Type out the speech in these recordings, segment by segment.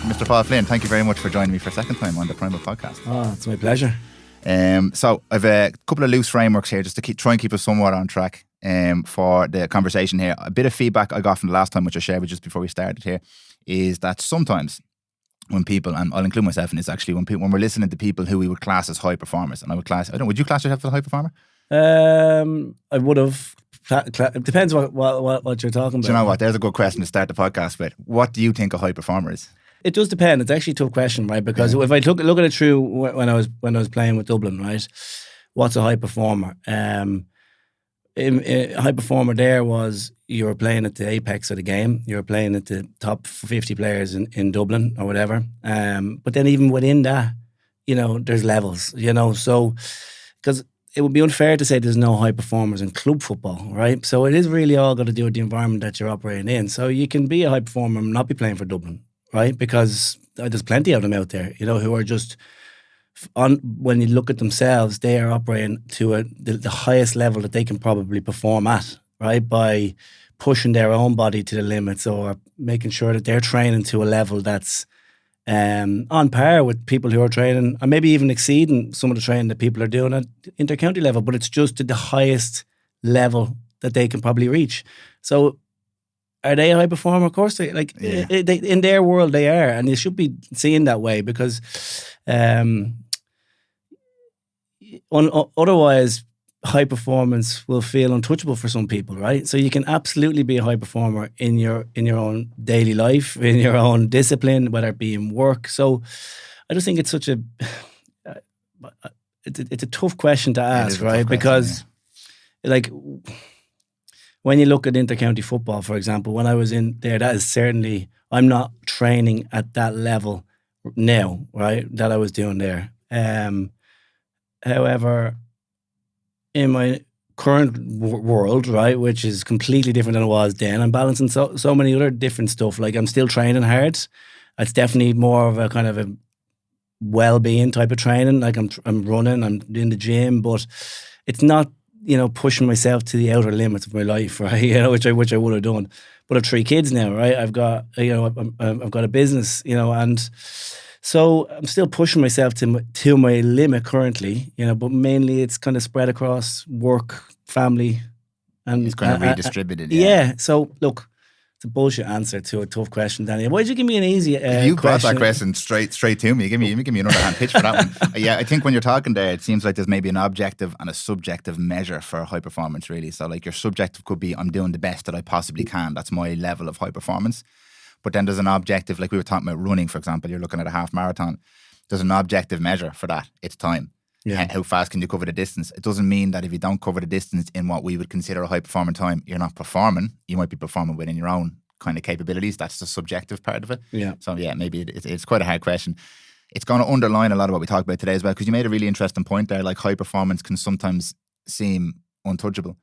Mr. Paul Flynn, thank you very much for joining me for a second time on the Prymal podcast. Oh, it's my pleasure. So I've a couple of loose frameworks here just to try and keep us somewhat on track for the conversation here. A bit of feedback I got from the last time, which I shared with just before we started here, is that sometimes when people, and I'll include myself in this actually, when we're listening to people who we would class as high performers, and would you class yourself as a high performer? I would have. It depends what you're talking about. Do you know what? There's a good question to start the podcast with. What do you think a high performer is? It does depend. It's actually a tough question, right? Because if I look at it through when I was playing with Dublin, right? What's a high performer? A high performer there was you were playing at the apex of the game. You were playing at the top 50 players in Dublin or whatever. But then even within that, there's levels. So because it would be unfair to say there's no high performers in club football, right? So it is really all got to do with the environment that you're operating in. So you can be a high performer and not be playing for Dublin, right? Because there's plenty of them out there, who are just when you look at themselves, they are operating to the highest level that they can probably perform at, right? By pushing their own body to the limits or making sure that they're training to a level that's on par with people who are training, and maybe even exceeding some of the training that people are doing at inter-county level, but it's just at the highest level that they can probably reach. So are they a high performer? Of course, they in their world they are, and they should be seen that way because otherwise high performance will feel untouchable for some people, right? So you can absolutely be a high performer in your own daily life, in your own discipline, whether it be in work. So I just think it's such it's a tough question to ask, right? Because like when you look at inter-county football, for example, when I was in there, that is certainly, I'm not training at that level now, right? That I was doing there. However, in my current world, right, which is completely different than it was then, I'm balancing so many other different stuff. Like I'm still training hard. It's definitely more of a kind of a well-being type of training. Like I'm running, I'm in the gym, but it's not, pushing myself to the outer limits of my life, right? Which I would have done. But I have 3 kids now, right? I've got, I've got a business, and so I'm still pushing myself to my limit currently, but mainly it's kind of spread across work, family, and it's kind of redistributed. Yeah. So look, it's a bullshit answer to a tough question, Danny. Why did you give me an easy you brought that question straight to me. Give me an underhand pitch for that one. Yeah, I think when you're talking there, it seems like there's maybe an objective and a subjective measure for high performance, really. So like your subjective could be, I'm doing the best that I possibly can. That's my level of high performance. But then there's an objective, like we were talking about running, for example. You're looking at a half marathon. There's an objective measure for that. It's time. Yeah. How fast can you cover the distance? It doesn't mean that if you don't cover the distance in what we would consider a high performing time, you're not performing. You might be performing within your own kind of capabilities. That's the subjective part of it. Yeah. So yeah, maybe it's quite a hard question. It's going to underline a lot of what we talked about today as well, because you made a really interesting point there. Like high performance can sometimes seem untouchable.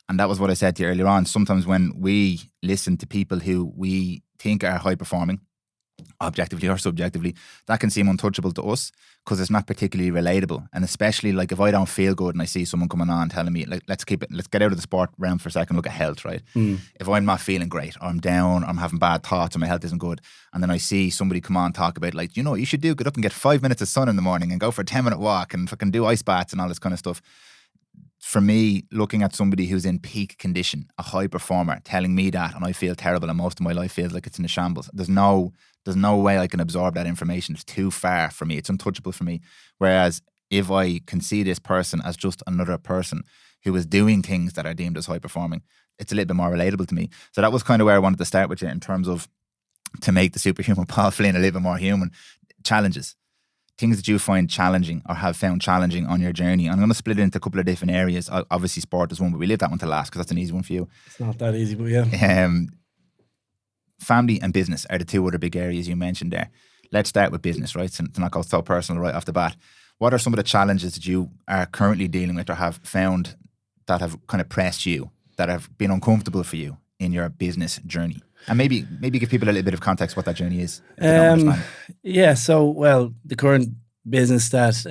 And that was what I said to you earlier on. Sometimes when we listen to people who we think are high performing, objectively or subjectively, that can seem untouchable to us because it's not particularly relatable. And especially like if I don't feel good and I see someone coming on telling me, like, let's get out of the sport realm for a second, look at health, right? If I'm not feeling great, or I'm down, or I'm having bad thoughts, or my health isn't good, and then I see somebody come on talk about like, what you should do, get up and get 5 minutes of sun in the morning and go for a 10-minute walk and fucking do ice baths and all this kind of stuff. For me, looking at somebody who's in peak condition, a high performer, telling me that, and I feel terrible and most of my life feels like it's in a shambles, there's no way I can absorb that information. It's too far for me. It's untouchable for me. Whereas if I can see this person as just another person who is doing things that are deemed as high performing, it's a little bit more relatable to me. So that was kind of where I wanted to start with you in terms of, to make the superhuman Paul Flynn a little bit more human, challenges. Things that you find challenging or have found challenging on your journey. And I'm going to split it into a couple of different areas. Obviously, sport is one, but we leave that one to last because that's an easy one for you. It's not that easy, but yeah. Family and business are the 2 other big areas you mentioned there. Let's start with business, right? To not go so personal right off the bat. What are some of the challenges that you are currently dealing with or have found that have kind of pressed you, that have been uncomfortable for you in your business journey? And maybe give people a little bit of context what that journey is. Yeah, so, the current business that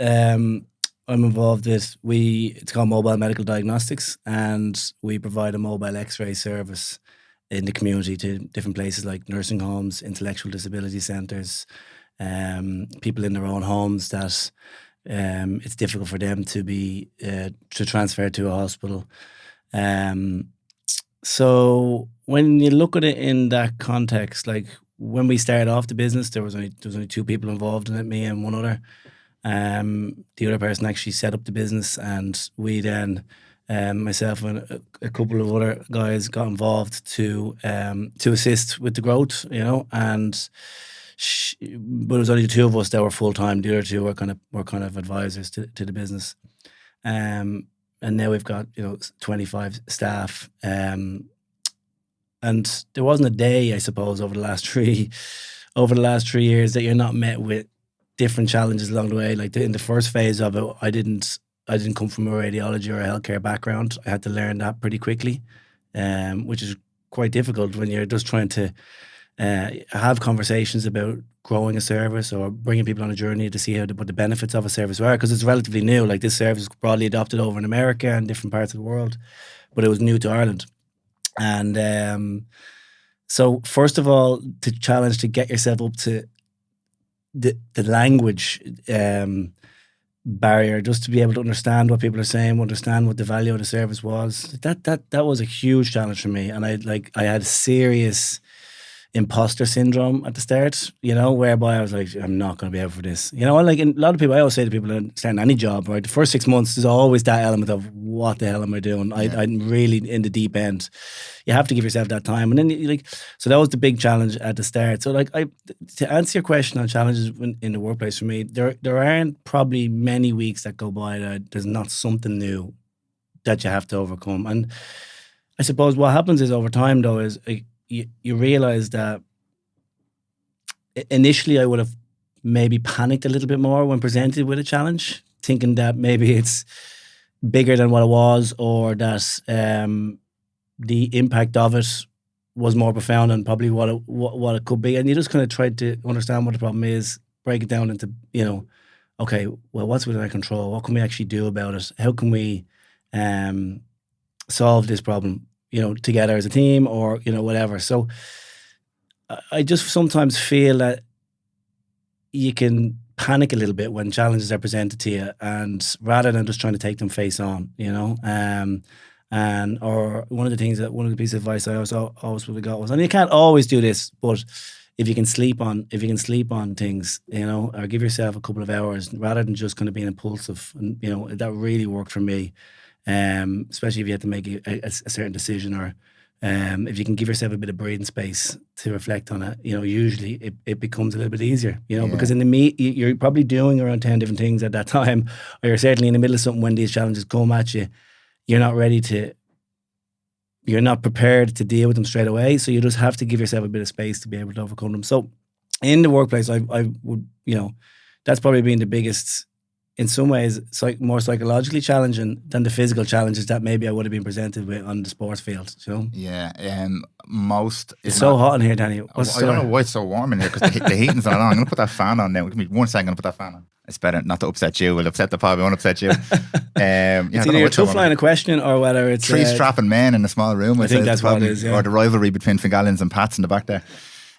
I'm involved with, it's called Mobile Medical Diagnostics, and we provide a mobile X-ray service in the community to different places like nursing homes, intellectual disability centres, people in their own homes that it's difficult for them to be to transfer to a hospital. So when you look at it in that context, like when we started off the business, there was only two people involved in it, me and one other. The other person actually set up the business, and we then, myself and a couple of other guys, got involved to assist with the growth, and but it was only the two of us that were full time. The other two were kind of advisors to the business. And now we've got 25 staff. And there wasn't a day, I suppose, over the last 3 years that you're not met with different challenges along the way. Like in the first phase of it, I didn't come from a radiology or a healthcare background. I had to learn that pretty quickly, which is quite difficult when you're just trying to have conversations about growing a service or bringing people on a journey to see what the benefits of a service are, because it's relatively new. Like this service was broadly adopted over in America and different parts of the world, but it was new to Ireland. And so first of all, to challenge to get yourself up to the language barrier, just to be able to understand what people are saying, understand what the value of the service was. That was a huge challenge for me, and I had a serious imposter syndrome at the start, whereby I was like, I'm not going to be able for this. Like a lot of people, I always say to people starting any job, right, the first 6 months, there's always that element of what the hell am I doing? Yeah. I'm really in the deep end. You have to give yourself that time. And then so that was the big challenge at the start. So to answer your question on challenges in the workplace for me, there aren't probably many weeks that go by that there's not something new that you have to overcome. And I suppose what happens is over time though is you realize that initially I would have maybe panicked a little bit more when presented with a challenge, thinking that maybe it's bigger than what it was, or that the impact of it was more profound than probably what it could be. And you just kind of try to understand what the problem is, break it down into, okay, well, what's within our control? What can we actually do about it? How can we solve this problem, together as a team, or, whatever. So I just sometimes feel that you can panic a little bit when challenges are presented to you, and rather than just trying to take them face on, or one of the pieces of advice I always would have got was, and you can't always do this, but if you can sleep on things, or give yourself a couple of hours rather than just kind of being impulsive, and that really worked for me. Especially if you have to make a certain decision, or if you can give yourself a bit of breathing space to reflect on it, usually it becomes a little bit easier, because in you're probably doing around 10 different things at that time, or you're certainly in the middle of something when these challenges come at you. You're not prepared to deal with them straight away. So you just have to give yourself a bit of space to be able to overcome them. So in the workplace, I would, that's probably been the biggest, in some ways, more psychologically challenging than the physical challenges that maybe I would have been presented with on the sports field. Yeah, it's so hot in here, Danny. I don't know why it's so warm in here, because the heating's not on. I'm going to put that fan on now. Give me 1 second. I'm going to put that fan on. It's better not to upset you. We'll upset the pod. We won't upset you. It's either a tough line of questioning, or whether it's three strapping men in a small room. I think that's what it is. Yeah. Or the rivalry between Fingallons and Pats in the back there.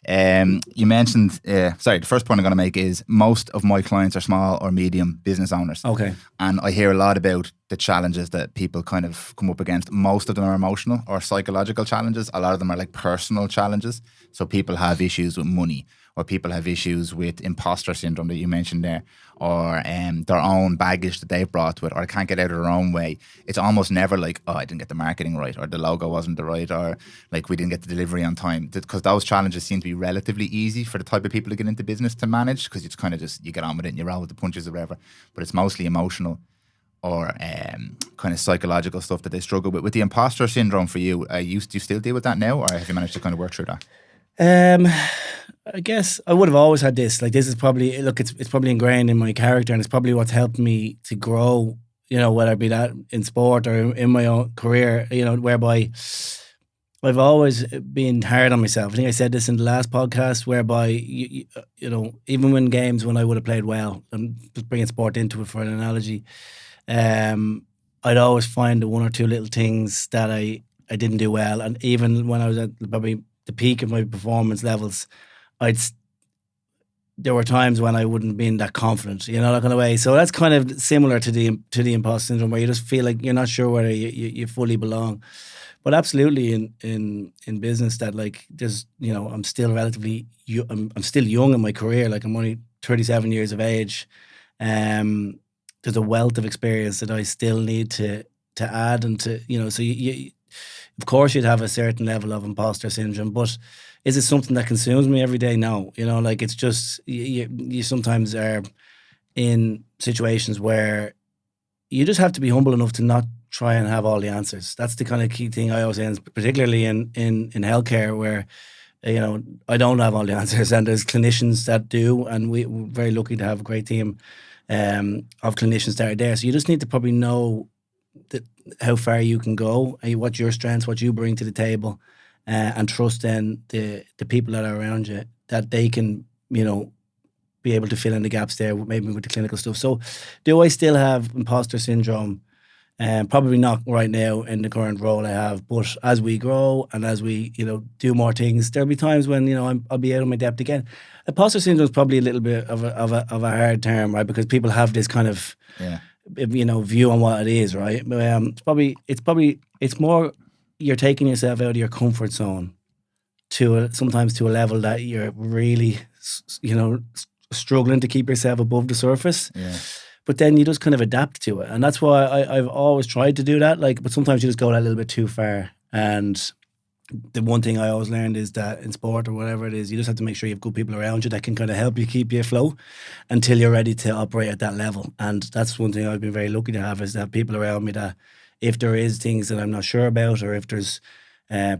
You mentioned, the first point I'm going to make is most of my clients are small or medium business owners. Okay. And I hear a lot about the challenges that people kind of come up against. Most of them are emotional or psychological challenges. A lot of them are like personal challenges. So people have issues with money, or people have issues with imposter syndrome that you mentioned there, or their own baggage that they've brought with, or they can't get out of their own way. It's almost never like, I didn't get the marketing right, or the logo wasn't the right, or like we didn't get the delivery on time. Because those challenges seem to be relatively easy for the type of people who get into business to manage, because it's kind of just, you get on with it and you roll with the punches or whatever. But it's mostly emotional or kind of psychological stuff that they struggle with. With the imposter syndrome for you, do you still deal with that now, or have you managed to kind of work through that? I guess I would have always had this. Like, this is probably, it's probably ingrained in my character, and it's probably what's helped me to grow, whether it be that in sport or in my own career, whereby I've always been hard on myself. I think I said this in the last podcast, whereby, even when games when I would have played well, I'm just bringing sport into it for an analogy, I'd always find the one or two little things that I I didn't do well, and even when I was at probably the peak of my performance levels, I'd there were times when I wouldn't been that confident, that kind of way. So that's kind of similar to the imposter syndrome, where you just feel like you're not sure whether you fully belong. But absolutely in business, that like there's I'm still relatively I'm still young in my career. Like I'm only 37 years of age. There's a wealth of experience that I still need to add, and to so you of course you'd have a certain level of imposter syndrome, but is it something that consumes me every day? No, like it's just you sometimes are in situations where you just have to be humble enough to not try and have all the answers. That's the kind of key thing I always say, particularly in healthcare, where I don't have all the answers, and there's clinicians that do, and we're very lucky to have a great team of clinicians that are there. So you just need to probably know how far you can go, what your strengths, what you bring to the table, and trust then the people that are around you, that they can be able to fill in the gaps there, maybe with the clinical stuff. So do I still have imposter syndrome? Probably not right now in the current role I have, but as we grow and as we do more things, there'll be times when I'll be out of my depth again. Imposter syndrome is probably a little bit of a hard term, right? Because people have this kind of view on what it is, right? It's more you're taking yourself out of your comfort zone sometimes to a level that you're really struggling to keep yourself above the surface. Yeah. But then you just kind of adapt to it. And that's why I've always tried to do that. But sometimes you just go that little bit too far. And the one thing I always learned is that in sport or whatever it is, you just have to make sure you have good people around you that can kind of help you keep you afloat until you're ready to operate at that level. And that's one thing I've been very lucky to have, is to have people around me that if there is things that I'm not sure about, or if there's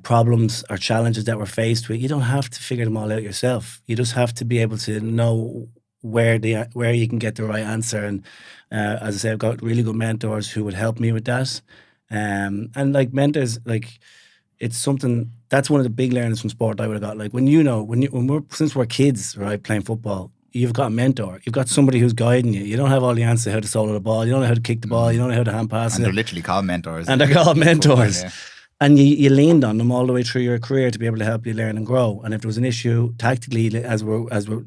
problems or challenges that we're faced with, you don't have to figure them all out yourself. You just have to be able to know where you can get the right answer. And as I say, I've got really good mentors who would help me with that. And like mentors, like it's something that's one of the big learnings from sport I would have got. Like since we're kids, right, playing football, you've got a mentor. You've got somebody who's guiding you. You don't have all the answers how to solo the ball. You don't know how to kick the ball. You don't know how to hand pass it. And they're literally called mentors. And they're called mentors. Yeah. And you leaned on them all the way through your career to be able to help you learn and grow. And if there was an issue tactically, as we're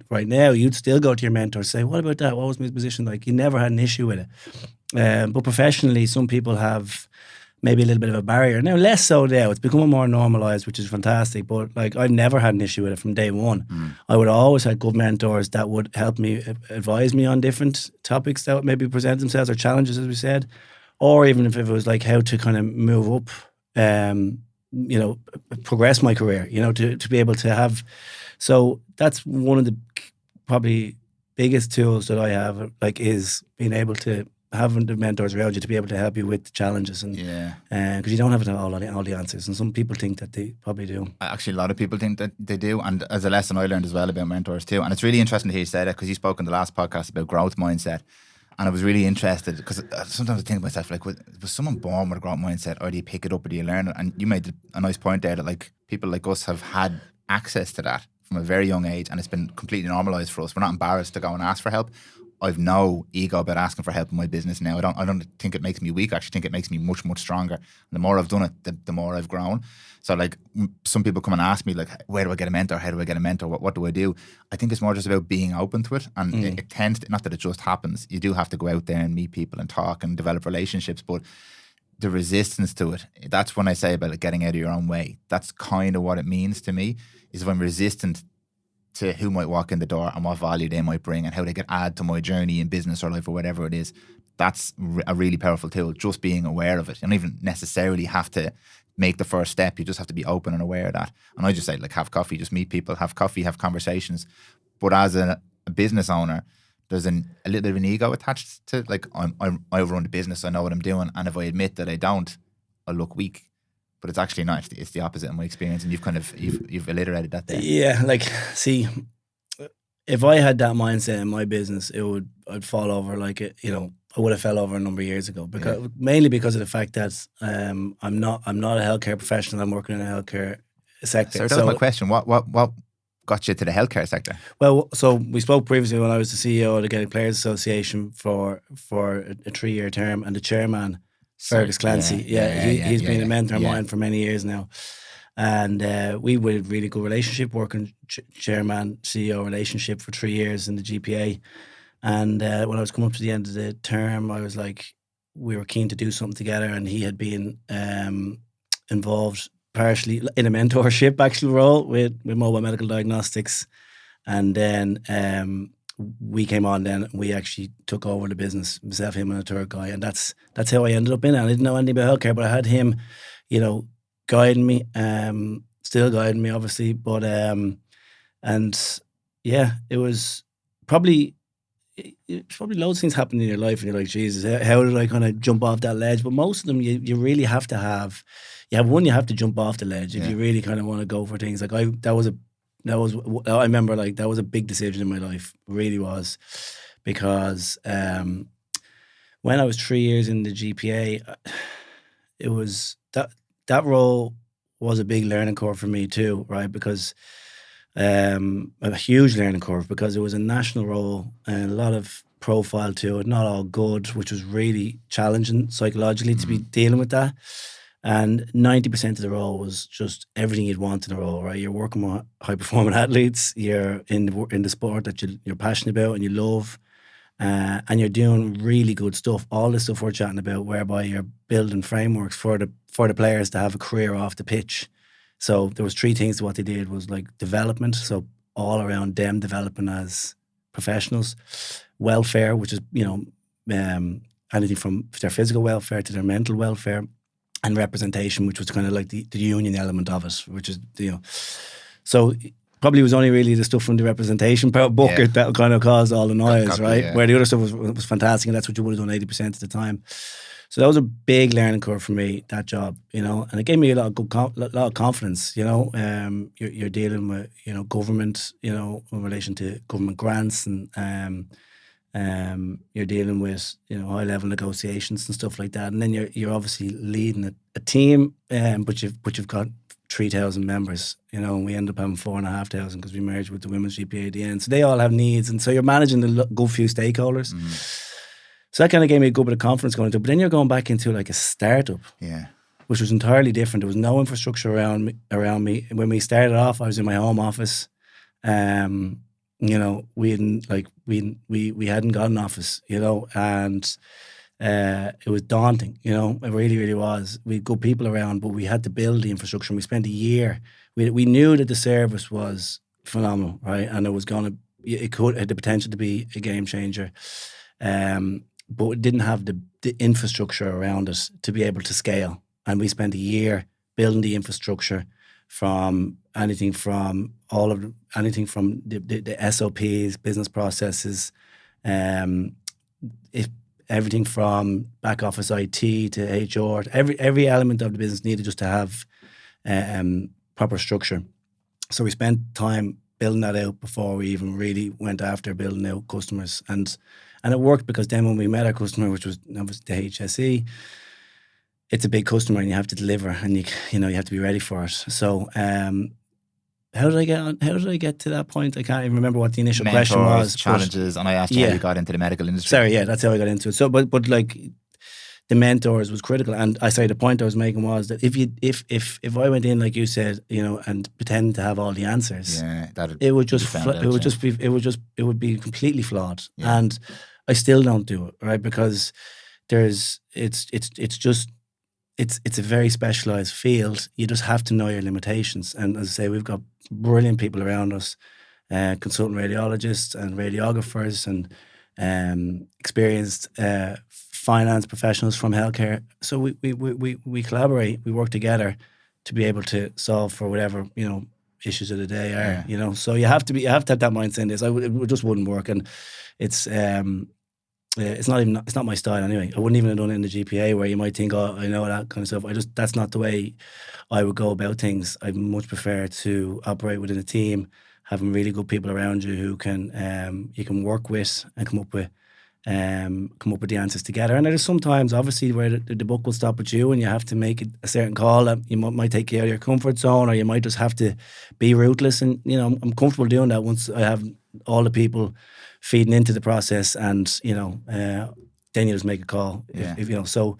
right now, you'd still go to your mentor and say, what about that? What was my position like? You never had an issue with it. But professionally, some people have maybe a little bit of a barrier. Now, less so now. It's becoming more normalised, which is fantastic. But like, I never had an issue with it from day one. I would always have good mentors that would help me, advise me on different topics that would maybe present themselves, or challenges, as we said. Or even if it was like how to kind of move up, progress my career, to be able to have. So that's one of the probably biggest tools that I have, like, is being able to having the mentors around you to be able to help you with the challenges. And because you don't have all the answers, and some people think that they probably do. Actually, a lot of people think that they do, and as a lesson I learned as well about mentors too. And it's really interesting to hear you say that, because you spoke in the last podcast about growth mindset. And I was really interested, because sometimes I think to myself, like, was someone born with a growth mindset, or do you pick it up, or do you learn it? And you made a nice point there that, like, people like us have had access to that from a very young age, and it's been completely normalised for us. We're not embarrassed to go and ask for help. I've no ego about asking for help in my business now. I don't think it makes me weak. I actually think it makes me much, much stronger. And the more I've done it, the more I've grown. So, like, some people come and ask me, like, where do I get a mentor? How do I get a mentor? What do I do? I think it's more just about being open to it. And it tends to, not that it just happens. You do have to go out there and meet people and talk and develop relationships. But the resistance to it, that's when I say about it, getting out of your own way. That's kind of what it means to me, is if I'm resistant to who might walk in the door and what value they might bring and how they could add to my journey in business or life or whatever it is. That's a really powerful tool, just being aware of it. You don't even necessarily have to make the first step. You just have to be open and aware of that. And I just say, like, have coffee, just meet people, have coffee, have conversations. But as a business owner, there's a little bit of an ego attached to, like, I run the business, I know what I'm doing, and if I admit that I don't, I look weak. But it's actually not. It's the opposite in my experience, and you've alliterated that there. Yeah, like, see, if I had that mindset in my business, I'd fall over like it. I would have fell over a number of years ago, mainly because of the fact that I'm not a healthcare professional. I'm working in a healthcare sector. So that was my question. What got you to the healthcare sector? Well, so we spoke previously when I was the CEO of the Gaelic Players Association for a 3-year term, and the chairman Fergus Clancy. He's been a mentor of yeah. mine for many years now. And we had a really good relationship, working chairman, CEO relationship for 3 years in the GPA. And when I was coming up to the end of the term, I was like, we were keen to do something together. And he had been involved partially in a mentorship actual role with Mobile Medical Diagnostics. And then we came on then, and we actually took over the business, myself, him, and a third guy. And that's how I ended up in it. I didn't know anything about healthcare, but I had him, guiding me, still guiding me, obviously. But and yeah, it was probably loads of things happening in your life, and you're like, Jesus, how did I kind of jump off that ledge? But most of them, you really have to have. You have to jump off the ledge if you really kind of want to go for things. Like I remember, like, that was a big decision in my life, it really was, because when I was 3 years in the GPA, it was that role was a big learning curve for me too, right? Because a huge learning curve, because it was a national role and a lot of profile to it, not all good, which was really challenging psychologically to be dealing with that. And 90% of the role was just everything you'd want in a role, right? You're working with high performing athletes, you're in the sport that you're passionate about and you love, and you're doing really good stuff. All the stuff we're chatting about, whereby you're building frameworks for the players to have a career off the pitch. So there was 3 things to what they did. Was like development, so all around them developing as professionals. Welfare, which is anything from their physical welfare to their mental welfare. And representation, which was kind of like the union element of it, which is, so probably was only really the stuff from the representation bucket that kind of caused all the noise, right? Yeah. Where the other stuff was fantastic, and that's what you would have done 80% of the time. So that was a big learning curve for me, that job, and it gave me a lot of confidence. You're dealing with government, in relation to government grants, and you're dealing with high level negotiations and stuff like that, and then you're obviously leading a team, but you've got 3,000 members, and we end up having 4,500 because we merged with the women's GPA at the end. So they all have needs, and so you're managing a good few stakeholders. So that kind of gave me a good bit of confidence going into it. But then you're going back into like a startup, which was entirely different. There was no infrastructure around me. When we started off, I was in my home office. We hadn't got an office, and it was daunting, it really, really was. We had good people around, but we had to build the infrastructure, and we spent a year. We knew that the service was phenomenal, right? And it had the potential to be a game changer. But it didn't have the infrastructure around it to be able to scale. And we spent a year building the infrastructure, from anything from the SOPs, business processes, everything from back office IT to HR. Every element of the business needed just to have proper structure. So we spent time building that out before we even really went after building out customers, and it worked, because then when we met our customer, which was the HSE, it's a big customer and you have to deliver, and you have to be ready for it. So how did I get to that point? I can't even remember what the initial question was. Challenges, and I asked you how you got into the medical industry. Sorry, that's how I got into it. So, but like, the mentors was critical, and the point I was making was that if I went in, like you said, and pretend to have all the answers, it would be completely flawed, and I still don't do it, right? Because it's a very specialized field. You just have to know your limitations. And as I say, we've got brilliant people around us, consultant radiologists and radiographers, and experienced finance professionals from healthcare. So we collaborate, we work together to be able to solve for whatever issues of the day are. So you have to have that mindset in this. It just wouldn't work, and it's not my style anyway. I wouldn't even have done it in the GPA, where you might think, oh, I know that kind of stuff. That's not the way I would go about things. I much prefer to operate within a team, having really good people around you who can you can work with and come up with the answers together. And there's sometimes, obviously, where the book will stop with you, and you have to make a certain call that you might take you out of your comfort zone, or you might just have to be ruthless. And I'm comfortable doing that once I have all the people feeding into the process, and then you just make a call. Yeah. So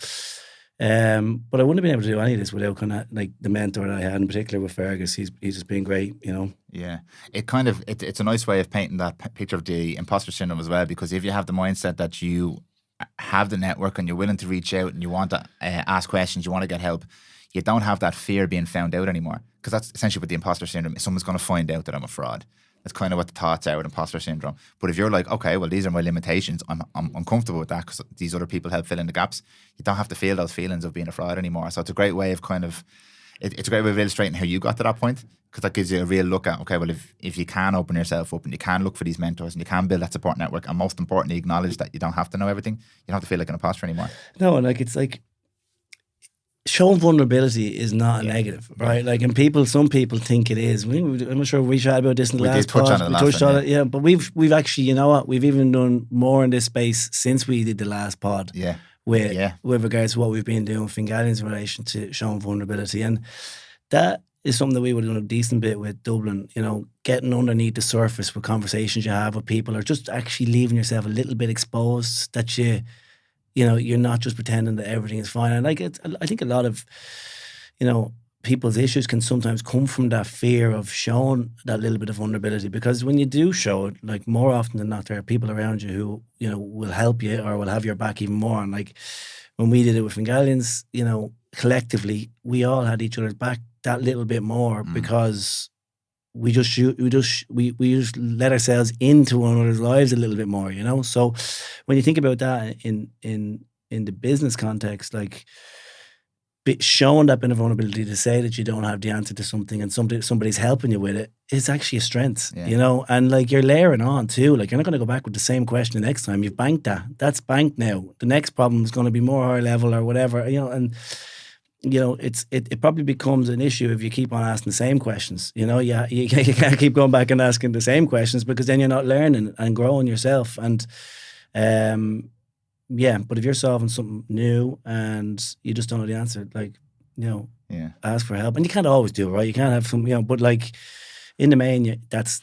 But I wouldn't have been able to do any of this without kind of like the mentor that I had, in particular with Fergus. He's just been great, you know. Yeah, it kind of it's a nice way of painting that picture of the imposter syndrome as well. Because if you have the mindset that you have the network and you're willing to reach out and you want to ask questions, you want to get help, you don't have that fear of being found out anymore. Because that's essentially what the imposter syndrome is. Someone's going to find out that I'm a fraud. That's kind of what the thoughts are with imposter syndrome. But if you're like, okay, well, these are my limitations, I'm uncomfortable with that because these other people help fill in the gaps, you don't have to feel those feelings of being a fraud anymore. So it's a great way of kind of, it's a great way of illustrating how you got to that point, because that gives you a real look at, okay, well, if you can open yourself up and you can look for these mentors and you can build that support network, and most importantly, acknowledge that you don't have to know everything, you don't have to feel like an imposter anymore. No, and like, it's like, showing vulnerability is not a negative, right? Like, and some people think it is. I'm not sure we chatted about this in the last pod. We touched on it, yeah. But we've actually, you know what? We've even done more in this space since we did the last pod. Yeah. With regards to what we've been doing with Fingalians in relation to showing vulnerability, and that is something that we would have done a decent bit with Dublin. You know, getting underneath the surface with conversations you have with people, or just actually leaving yourself a little bit exposed, that you know, you're not just pretending that everything is fine. And like, I think a lot of, you know, people's issues can sometimes come from that fear of showing that little bit of vulnerability, because when you do show it, like, more often than not, there are people around you who, you know, will help you or will have your back even more. And like, when we did it with Fingalians, you know, collectively, we all had each other's back that little bit more, because we just let ourselves into one another's lives a little bit more, you know. So when you think about that in the business context, like, showing that bit of vulnerability to say that you don't have the answer to something and somebody's helping you with it is actually a strength, you know. And like, you're layering on too. Like, you're not going to go back with the same question the next time. You've banked that. That's banked now. The next problem is going to be more high level or whatever, you know. And you know, it probably becomes an issue if you keep on asking the same questions. You know, you can't keep going back and asking the same questions, because then you're not learning and growing yourself. And but if you're solving something new and you just don't know the answer, like, you know, ask for help. And you can't always do it, right? You can't have some, you know, but like, in the main, that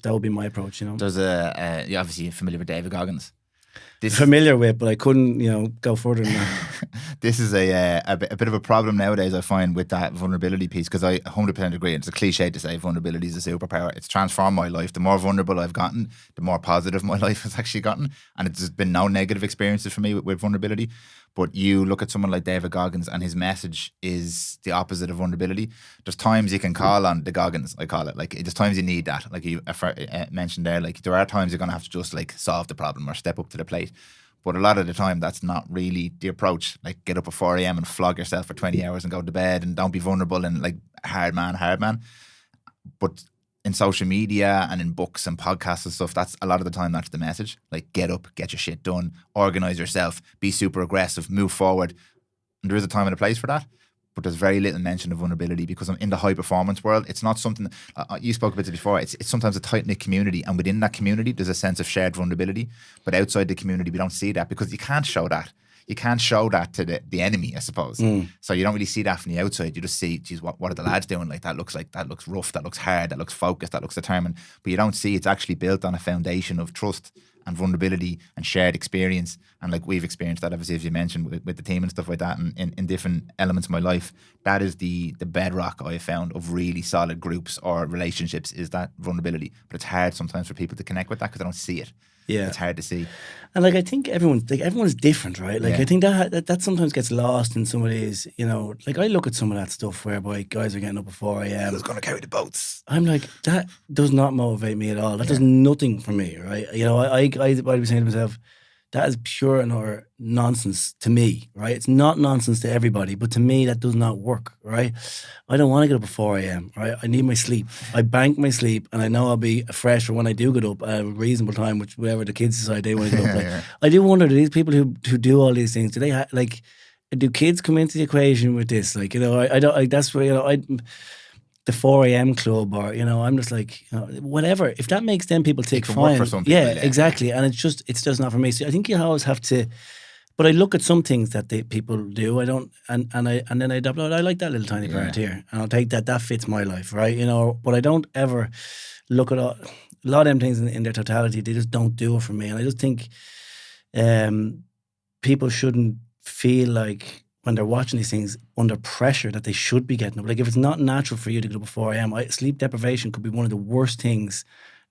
would be my approach, you know. There's you're obviously familiar with David Goggins. Familiar with, but I couldn't, you know, go further than that. This is a bit of a problem nowadays, I find, with that vulnerability piece, because I 100% agree. It's a cliche to say vulnerability is a superpower. It's transformed my life. The more vulnerable I've gotten, the more positive my life has actually gotten. And it's been no negative experiences for me with vulnerability. But you look at someone like David Goggins, and his message is the opposite of vulnerability. There's times you can call on the Goggins, I call it. Like, there's times you need that. Like you mentioned there, like, there are times you're going to have to just like solve the problem or step up to the plate. But a lot of the time, that's not really the approach. Like, get up at 4 a.m. and flog yourself for 20 hours and go to bed, and don't be vulnerable and like hard man. But in social media and in books and podcasts and stuff, that's a lot of the time, that's the message. Like, get up, get your shit done, organize yourself, be super aggressive, move forward. And there is a time and a place for that. But there's very little mention of vulnerability, because in the high performance world, it's not something, you spoke about it before, it's sometimes a tight knit community, and within that community there's a sense of shared vulnerability. But outside the community, we don't see that, because you can't show that. You can't show that to the enemy, I suppose. So you don't really see that from the outside. You just see, geez, what are the lads doing? Like, that looks rough, that looks hard, that looks focused, that looks determined. But you don't see it's actually built on a foundation of trust and vulnerability and shared experience. And like, we've experienced that, obviously, as you mentioned, with the team and stuff like that, and in different elements of my life. That is the bedrock I have found of really solid groups or relationships, is that vulnerability. But it's hard sometimes for people to connect with that, because they don't see it. Yeah, it's hard to see. And like, I think everyone's different, right? Like, I think that sometimes gets lost in some of these, you know. Like, I look at some of that stuff whereby guys are getting up at 4 a.m. Who's going to carry the boats? I'm like, that does not motivate me at all. That does nothing for me, right? You know, I'd be saying to myself, that is pure and utter nonsense to me, right? It's not nonsense to everybody, but to me, that does not work, right? I don't want to get up at 4 a.m., right? I need my sleep. I bank my sleep, and I know I'll be fresh for when I do get up at a reasonable time, which whatever the kids decide they want to get up. Like, I do wonder, do these people who do all these things, do they like, do kids come into the equation with this? Like, you know, I don't, that's where, you know, the 4 a.m. club, or, you know, I'm just like, you know, whatever. If that makes them people tick, fine. For some people, exactly. And it's just not for me. So I think you always have to. But I look at some things that people do. I don't, and then I adopt. I like that little tiny part here, and I'll take that. That fits my life, right? You know. But I don't ever look at a lot of them things in their totality. They just don't do it for me. And I just think, people shouldn't feel like when they're watching these things under pressure that they should be getting up. Like if it's not natural for you to get up at 4 a.m., sleep deprivation could be one of the worst things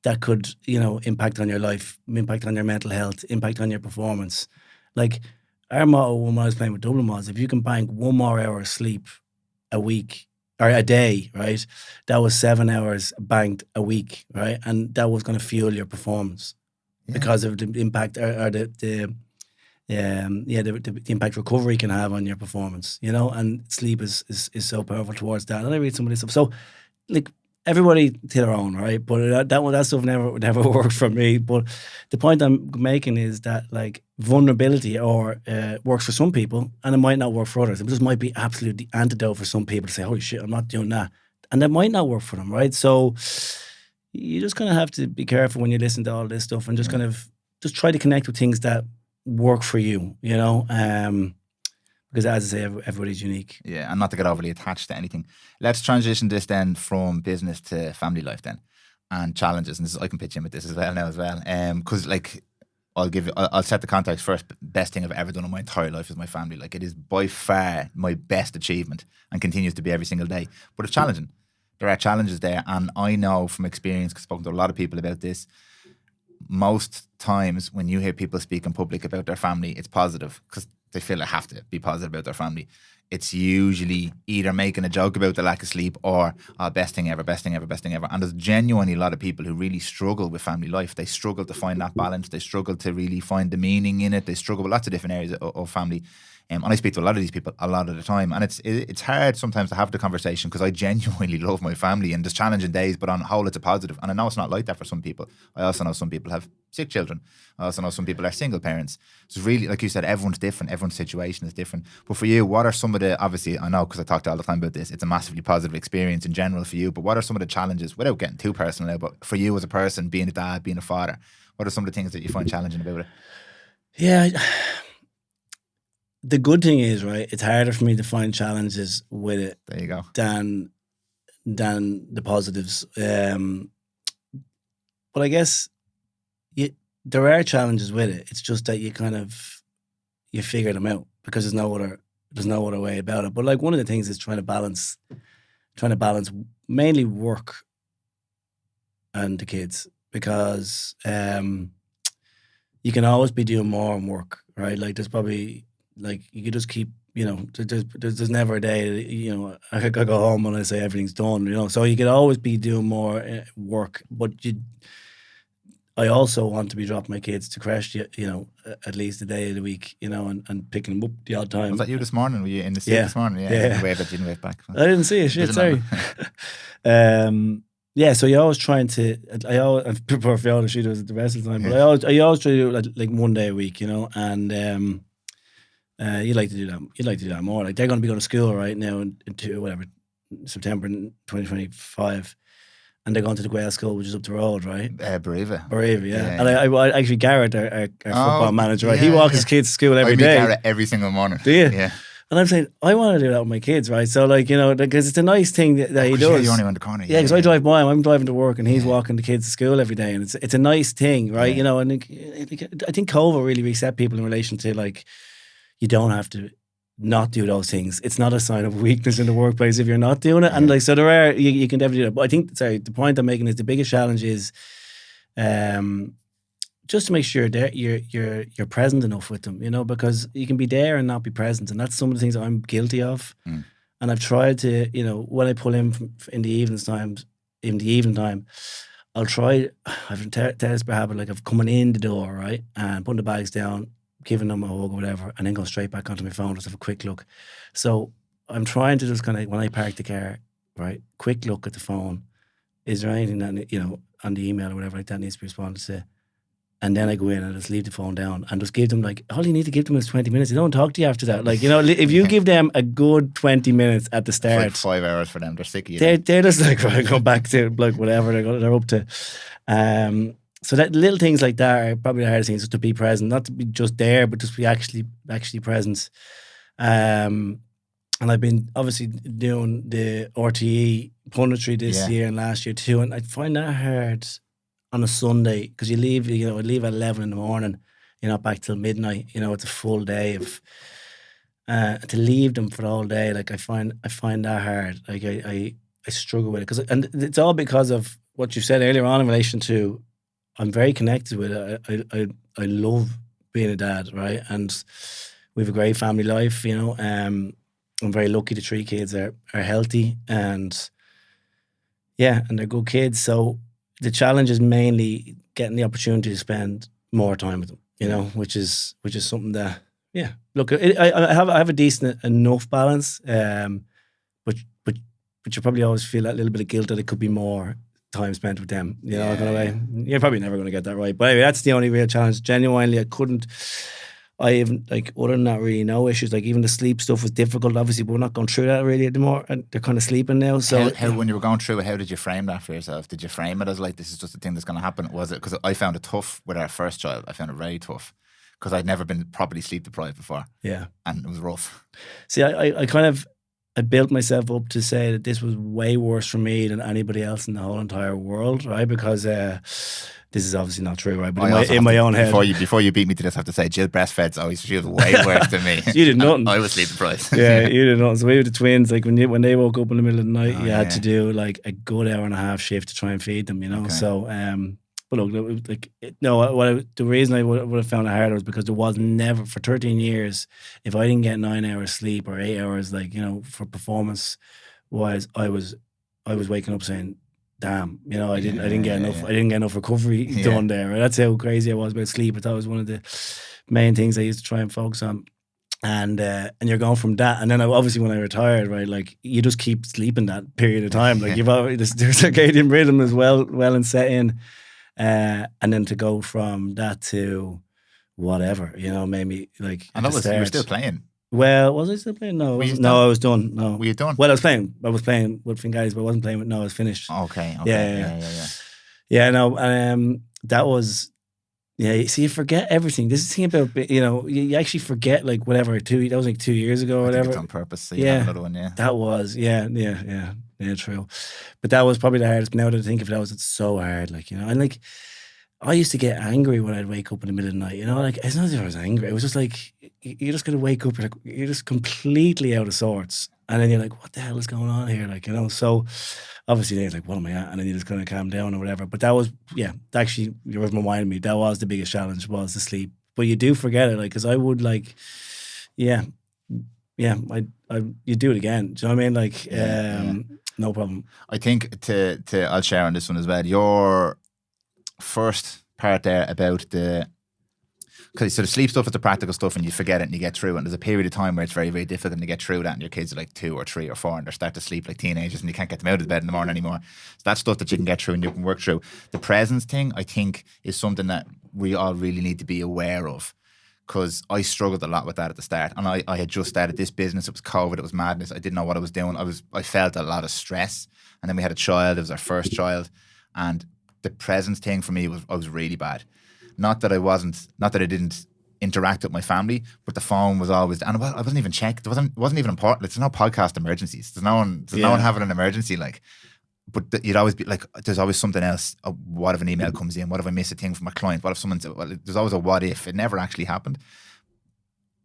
that could, impact on your life, impact on your mental health, impact on your performance. Like our motto when I was playing with Dublin was, if you can bank 1 more hour of sleep a week or a day, right, that was 7 hours banked a week, right? And that was going to fuel your performance because of the impact or the impact recovery can have on your performance, and sleep is so powerful towards that. And I read some of this stuff. So, like, everybody to their own, right? But that stuff never worked for me. But the point I'm making is that, like, vulnerability works for some people, and it might not work for others. It just might be absolutely the antidote for some people to say, "Holy shit, I'm not doing that," and that might not work for them, right? So, you just kind of have to be careful when you listen to all this stuff, and just kind of just try to connect with things that work for you, because as I say, everybody's unique. Yeah, and not to get overly attached to anything. Let's transition this then from business to family life then, and challenges. And I can pitch in with this as well because like I'll set the context first. Best thing I've ever done in my entire life is my family. Like, it is by far my best achievement and continues to be every single day. But it's challenging. There are challenges there, and I know from experience, because I've spoken to a lot of people about this, most times when you hear people speak in public about their family, it's positive because they feel they have to be positive about their family. It's usually either making a joke about the lack of sleep or best thing ever, best thing ever, best thing ever. And there's genuinely a lot of people who really struggle with family life. They struggle to find that balance. They struggle to really find the meaning in it. They struggle with lots of different areas of family. And I speak to a lot of these people a lot of the time, and it's hard sometimes to have the conversation because I genuinely love my family, and there's challenging days, but on the whole it's a positive. And I know it's not like that for some people. I also know some people have sick children. I also know some people are single parents. So really, like you said, everyone's different. Everyone's situation is different. But for you, what are some of the, obviously I know because I talk all the time about this, it's a massively positive experience in general for you, but what are some of the challenges, without getting too personal now, but for you as a person, being a dad, being a father, what are some of the things that you find challenging about it? Yeah, the good thing is, right, it's harder for me to find challenges with it. There you go. Than the positives. But I guess there are challenges with it. It's just that you figure them out because there's no other way about it. But like one of the things is trying to balance mainly work and the kids, because you can always be doing more on work, right? Like there's probably, like, you could just keep, there's never a day, I could go home and I say everything's done, so you could always be doing more work, but I also want to be dropping my kids to crash, at least a day of the week, and picking them up the odd time. Was that you this morning? Were you in the seat this morning? Yeah. You waved at you and waved back. I didn't see it, shit, sorry. Yeah, so you're always trying to, I prepare for all the shit the rest of the time, but I always try to do like 1 day a week, and you'd like to do that. You'd like to do that more. Like, they're going to be going to school right now into September 2025, and they're going to the Gael school, which is up the road, right? Bereava, yeah. And I actually, Garrett, our football manager, right? He walks his kids to school every day. Garrett every single morning. Do you? Yeah. And I'm saying, I want to do that with my kids, right? So, like, because it's a nice thing that he does. You're only around the corner. Yeah, because I drive by him. I'm driving to work, and he's walking the kids to school every day, and it's a nice thing, right? And I think COVID really reset people in relation to, like, you don't have to not do those things. It's not a sign of weakness in the workplace if you're not doing it. And like, so there are, you can definitely do that. But I think, the point I'm making is the biggest challenge is just to make sure that you're present enough with them, because you can be there and not be present. And that's some of the things that I'm guilty of. And I've tried to, when I pull in in the evening time, I'll try, I've a desperate habit, like, of coming in the door, right, and putting the bags down, giving them a hug or whatever, and then go straight back onto my phone, just have a quick look. So I'm trying to just kind of, when I park the car, right, quick look at the phone. Is there anything that, on the email or whatever like that needs to be responded to? And then I go in and just leave the phone down and just give them, like, all you need to give them is 20 minutes. They don't talk to you after that. Like, if you give them a good 20 minutes at the start. It's like 5 hours for them. They're sick of you. They're just like, right, go back to, like, whatever they're up to. So that little things like that are probably the hardest things, just to be present, not to be just there, but just be actually present. And I've been obviously doing the RTE punditry this year and last year too, and I find that hard on a Sunday, because you leave, I leave at 11 in the morning, you're not back till midnight, it's a full day of, to leave them for the whole day, like I find that hard. Like I struggle with it and it's all because of what you said earlier on in relation to I'm very connected with it. I love being a dad, right? And we have a great family life, you know. I'm very lucky the 3 kids are healthy and they're good kids. So the challenge is mainly getting the opportunity to spend more time with them, you know, which is something that, look, I have a decent enough balance, but you probably always feel that little bit of guilt that it could be more time spent with them, you know, kind of way. You're probably never going to get that right. But anyway, that's the only real challenge. Genuinely, I even, like, other than that, really no issues. Like, even the sleep stuff was difficult, obviously, but we're not going through that really anymore. And they're kind of sleeping now. So, how when you were going through it, how did you frame that for yourself? Did you frame it as like, this is just a thing that's going to happen? Was it, because I found it tough with our first child. I found it very tough because I'd never been properly sleep deprived before. Yeah. And it was rough. See, I built myself up to say that this was way worse for me than anybody else in the whole entire world, right? Because this is obviously not true, right? But in my own head. Before you beat me to this, I have to say, Jill breastfed, so she was way worse than me. You did nothing. I was sleep deprived. Yeah, you did nothing. So we were the twins. Like when they woke up in the middle of the night, you had to do like a good hour and a half shift to try and feed them, you know? Okay. So, but look, like, the reason I would have found it harder was because there was never, for 13 years, if I didn't get 9 hours sleep or 8 hours, like, you know, for performance wise, I was waking up saying, damn, you know, I didn't get enough recovery done there. Right? That's how crazy I was about sleep. I thought it was one of the main things I used to try and focus on. And you're going from that, and then obviously when I retired, right, like, you just keep sleeping that period of time. Like, you've already there's circadian rhythm as well and set in. And then to go from that to whatever, you know, maybe like. And you were still playing. Well, was I still playing? No, I was done. No, were you done? Well, I was playing with Flynn guys, but I wasn't playing with. No, I was finished. Okay. Yeah. No, that was. Yeah, see, you forget everything. This is the thing about, you know, you actually forget, like, whatever. That was like 2 years ago or whatever. I think it's on purpose. So you have another one. Yeah, that was. Yeah, true. But that was probably the hardest. Now that I think of it, it's so hard. Like, you know, and like, I used to get angry when I'd wake up in the middle of the night, you know, like, it's not that I was angry. It was just like, you're just going to wake up, you're just completely out of sorts. And then you're like, what the hell is going on here? Like, you know, so obviously then you're like, what am I at? And then you just kind of calm down or whatever. But that was, actually, you reminded me, that was the biggest challenge, was the sleep. But you do forget it, like, because I would, like, you do it again. Do you know what I mean? Like, no problem. I think I'll share on this one as well. Your first part there about because so the sleep stuff is the practical stuff, and you forget it and you get through it. And there's a period of time where it's very, very difficult to get through that, and your kids are like 2 or 3 or 4 and they start to sleep like teenagers and you can't get them out of bed in the morning anymore. So that's stuff that you can get through and you can work through. The presence thing, I think, is something that we all really need to be aware of, because I struggled a lot with that at the start. And I had just started this business. It was COVID. It was madness. I didn't know what I was doing. I felt a lot of stress. And then we had a child. It was our first child. And the presence thing for me was really bad. Not that I didn't interact with my family, but the phone was always, and I wasn't even checked. It wasn't even important. There's no podcast emergencies. There's no one having an emergency, like. But you'd always be like, there's always something else. What if an email comes in? What if I miss a thing from a client? What if someone? There's always a what if. It never actually happened.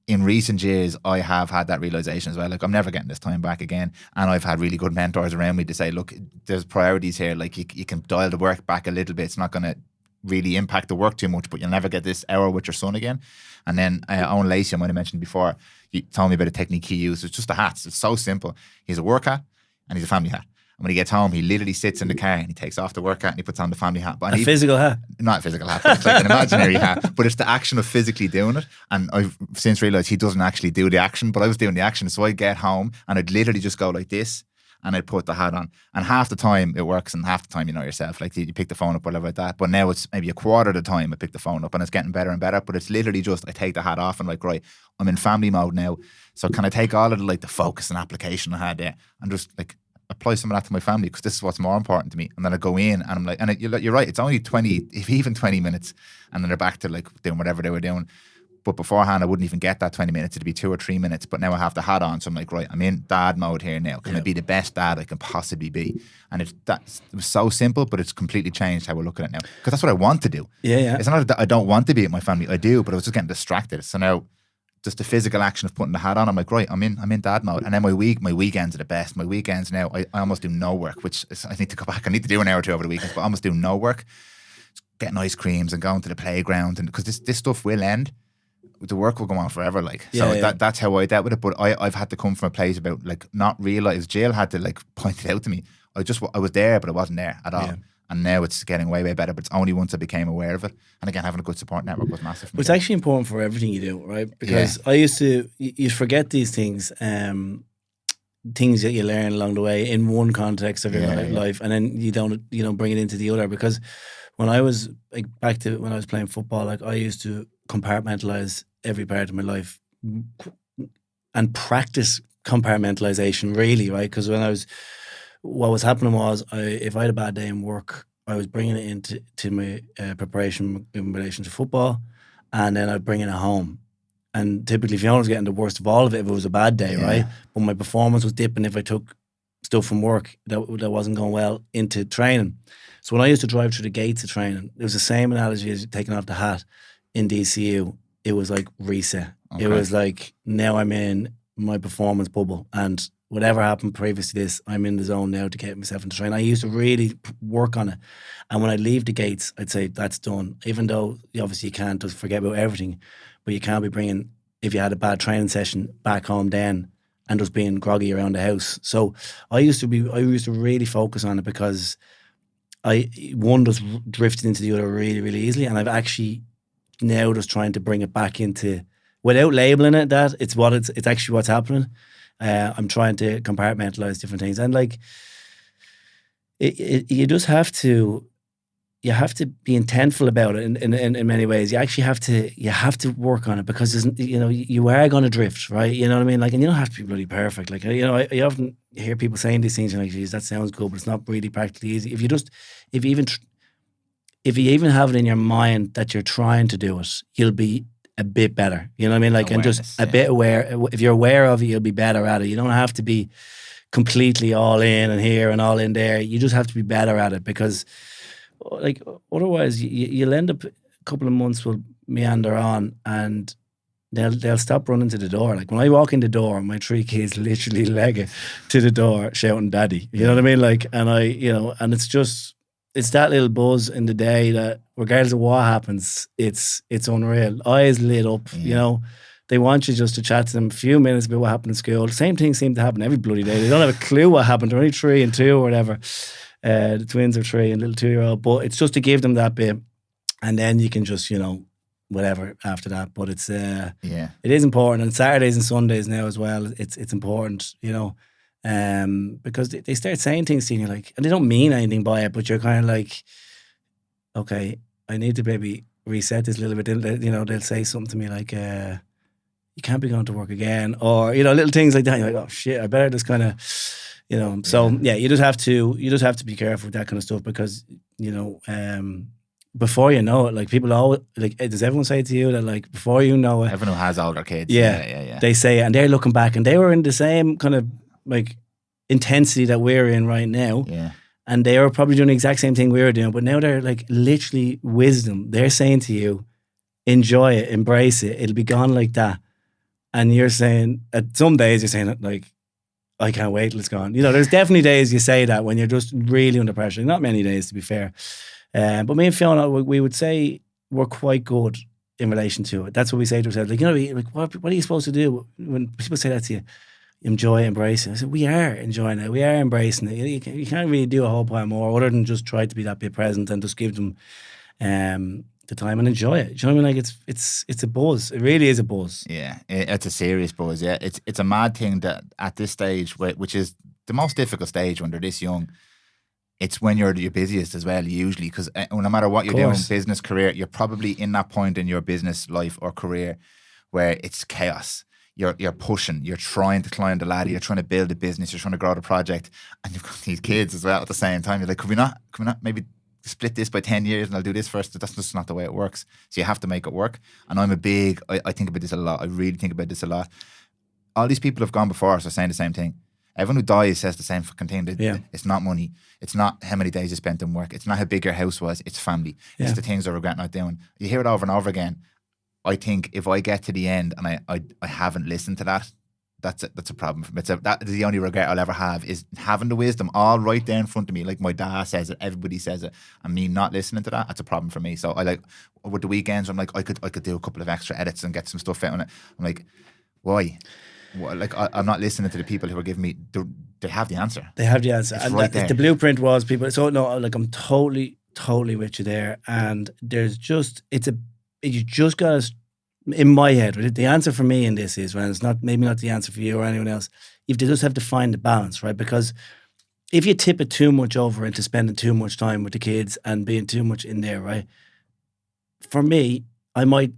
In recent years, I have had that realization as well. Like, I'm never getting this time back again. And I've had really good mentors around me to say, look, there's priorities here. Like, you can dial the work back a little bit. It's not going to really impact the work too much, but you'll never get this hour with your son again. And then Owen Lacey, I might have mentioned before, he told me about a technique he used. It's just the hats. It's so simple. He's a work hat and he's a family hat. And when he gets home, he literally sits in the car and he takes off the work hat and he puts on the family hat. But physical hat? Not a physical hat, but it's like an imaginary hat. But it's the action of physically doing it. And I've since realised he doesn't actually do the action, but I was doing the action. So I'd get home and I'd literally just go like this and I'd put the hat on. And half the time it works and half the time you know yourself. Like, you pick the phone up or whatever like that. But now it's maybe a quarter of the time I pick the phone up and it's getting better and better. But it's literally just, I take the hat off and like, right, I'm in family mode now. So can I take all of the focus and application I had there and just like apply some of that to my family, because this is what's more important to me. And then I go in and I'm like, and you're right, it's only 20, if even 20 minutes, and then they're back to like doing whatever they were doing. But beforehand, I wouldn't even get that 20 minutes. It'd be 2 or 3 minutes. But now I have the hat on. So I'm like, right, I'm in dad mode here now. Can I be the best dad I can possibly be? And it was so simple, but it's completely changed how we look at it now. Because that's what I want to do. Yeah. It's not that I don't want to be with my family. I do, but I was just getting distracted. So now just the physical action of putting the hat on. I'm like, right, I'm in dad mode. And then my weekends are the best. My weekends now, I almost do no work, which is, I need to go back. I need to do an hour or two over the weekends, but I almost do no work. Just getting ice creams and going to the playground, and because this stuff will end. The work will go on forever, like. So that's how I dealt with it. But I've had to come from a place about like not realize. Jill had to like point it out to me. I was there, but I wasn't there at all. Yeah. And now it's getting way, way better. But it's only once I became aware of it. And again, having a good support network was massive for me. It's actually important for everything you do, right? Because I used to, you forget these things, things that you learn along the way in one context of your life, and then you don't bring it into the other. Because when I was like back to when I was playing football, like I used to compartmentalize every part of my life and practice compartmentalization, really, right? Because what was happening was, if I had a bad day in work, I was bringing it into my preparation in relation to football, and then I'd bring it home. And typically, Fiona was getting the worst of all of it if it was a bad day, right? But my performance was dipping if I took stuff from work that wasn't going well into training. So when I used to drive through the gates of training, it was the same analogy as taking off the hat in DCU. It was like reset. Okay. It was like, now I'm in my performance bubble, and whatever happened previous to this, I'm in the zone now to get myself into training. I used to really work on it. And when I leave the gates, I'd say that's done. Even though obviously you can't just forget about everything, but you can't be bringing, if you had a bad training session, back home then and just being groggy around the house. So I used to really focus on it, because one just drifted into the other really, really easily. And I've actually now just trying to bring it back into, without labeling it that, it's actually what's happening. I'm trying to compartmentalize different things, and like you just have to be intentful about it in many ways. You actually have to work on it, because you are going to drift, right? You know what I mean? Like, and you don't have to be bloody perfect. Like, I often hear people saying these things, and like, geez, that sounds good, but it's not really practically easy. If you even have it in your mind that you're trying to do it, you'll be a bit better. You know what I mean? Like, awareness, and just a bit aware. If you're aware of it, you'll be better at it. You don't have to be completely all in and here and all in there. You just have to be better at it, because like otherwise you'll end up a couple of months will meander on, and they'll stop running to the door. Like when I walk in the door, my 3 kids literally leg it to the door shouting daddy. You know what I mean? Like, and and it's that little buzz in the day that regardless of what happens, it's unreal. Eyes lit up, They want you just to chat to them a few minutes about what happened in school. The same thing seems to happen every bloody day. They don't have a clue what happened. They're only 3 and 2 or whatever. The twins are 3 and little 2-year-old. But it's just to give them that bit, and then you can just, whatever after that. But it's it is important. And Saturdays and Sundays now as well, it's important, because they start saying things to you, like, and they don't mean anything by it, but you're kind of like, okay, I need to maybe reset this a little bit. They'll say something to me like, you can't be going to work again, or little things like that. You're like, oh shit, I better just kind of, So you just have to be careful with that kind of stuff, because before you know it, like people always like, does everyone say to you that like before you know it, everyone who has older kids, they say it, and they're looking back, and they were in the same kind of like intensity that we're in right now. Yeah. And they were probably doing the exact same thing we were doing, but now they're like literally wisdom. They're saying to you, enjoy it, embrace it. It'll be gone like that. And you're saying, at some days you're saying like, I can't wait till it's gone. There's definitely days you say that when you're just really under pressure. Not many days, to be fair. But me and Fiona, we would say we're quite good in relation to it. That's what we say to ourselves. Like, what are you supposed to do when people say that to you? Enjoy it, embrace it. I said, we are enjoying it. We are embracing it. You can't really do a whole pile more other than just try to be that bit present and just give them the time and enjoy it. Do you know what I mean? Like it's a buzz. It really is a buzz. Yeah, it's a serious buzz. Yeah, it's a mad thing that at this stage, which is the most difficult stage when they're this young, it's when you're your busiest as well, usually, because no matter what you're doing, business, career, you're probably in that point in your business life or career where it's chaos. You're pushing, you're trying to climb the ladder, you're trying to build a business, you're trying to grow the project, and you've got these kids as well at the same time. You're like, could we not maybe split this by 10 years and I'll do this first? That's just not the way it works. So you have to make it work. And I think about this a lot. I really think about this a lot. All these people have gone before us are saying the same thing. Everyone who dies says the same fucking thing. It's not money. It's not how many days you spent in work. It's not how big your house was. It's family. It's the things I regret not doing. You hear it over and over again. I think if I get to the end and I haven't listened to that, that's a problem for me. That is the only regret I'll ever have, is having the wisdom all right there in front of me, like my dad says it, everybody says it, and me not listening to that. That's a problem for me. So I like, with the weekends, I'm like, I could do a couple of extra edits and get some stuff out on it. I'm like, why? Like, I'm not listening to the people who are giving me. They have the answer. They have the answer, It's and right there. the blueprint was people. So no, like I'm totally with you there. And there's just you just got to, in my head, right, the answer for me in this is, when it's not, maybe not the answer for you or anyone else, you just have to find the balance, right? Because if you tip it too much over into spending too much time with the kids and being too much in there, right? For me, I might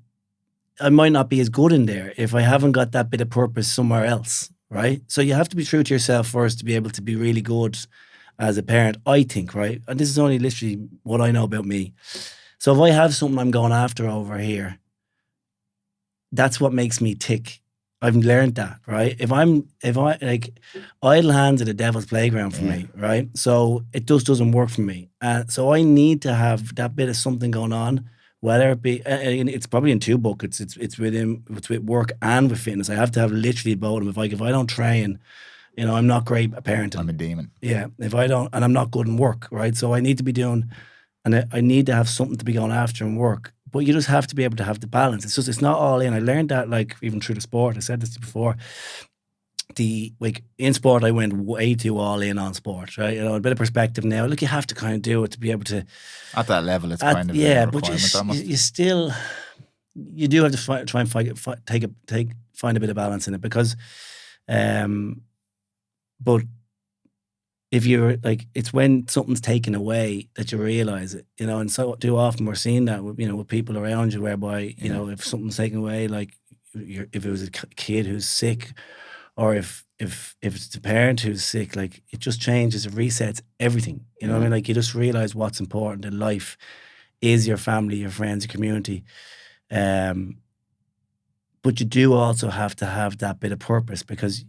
not be as good in there if I haven't got that bit of purpose somewhere else, right? So you have to be true to yourself first to be able to be really good as a parent, I think, right? And this is only literally what I know about me. So if I have something I'm going after over here, that's what makes me tick. I've learned that, right? If I like, idle hands are the devil's playground for me, right? So it just doesn't work for me. So I need to have that bit of something going on, whether it be, it's probably in two buckets. It's with work and with fitness. I have to have literally both of them. If I don't train, I'm not great at parenting. I'm a demon. Yeah, if I don't, and I'm not good in work, right? So I need to be doing, and I need to have something to be going after in work. But you just have to be able to have the balance. It's not all in. I learned that, like, even through the sport. I said this before. In sport, I went way too all in on sport, right? A bit of perspective now. Like, you have to kind of do it to be able to. At that level, it's kind of a requirement. But you still, you do have to try and find a bit of balance in it, because, but if you're like, it's when something's taken away that you realize it, and so too often we're seeing that with, with people around you, whereby, if something's taken away, like if it was a kid who's sick, or if it's the parent who's sick, like, it just changes, it resets everything. You know what I mean? Like, you just realize what's important in life is your family, your friends, your community. But you do also have to have that bit of purpose, because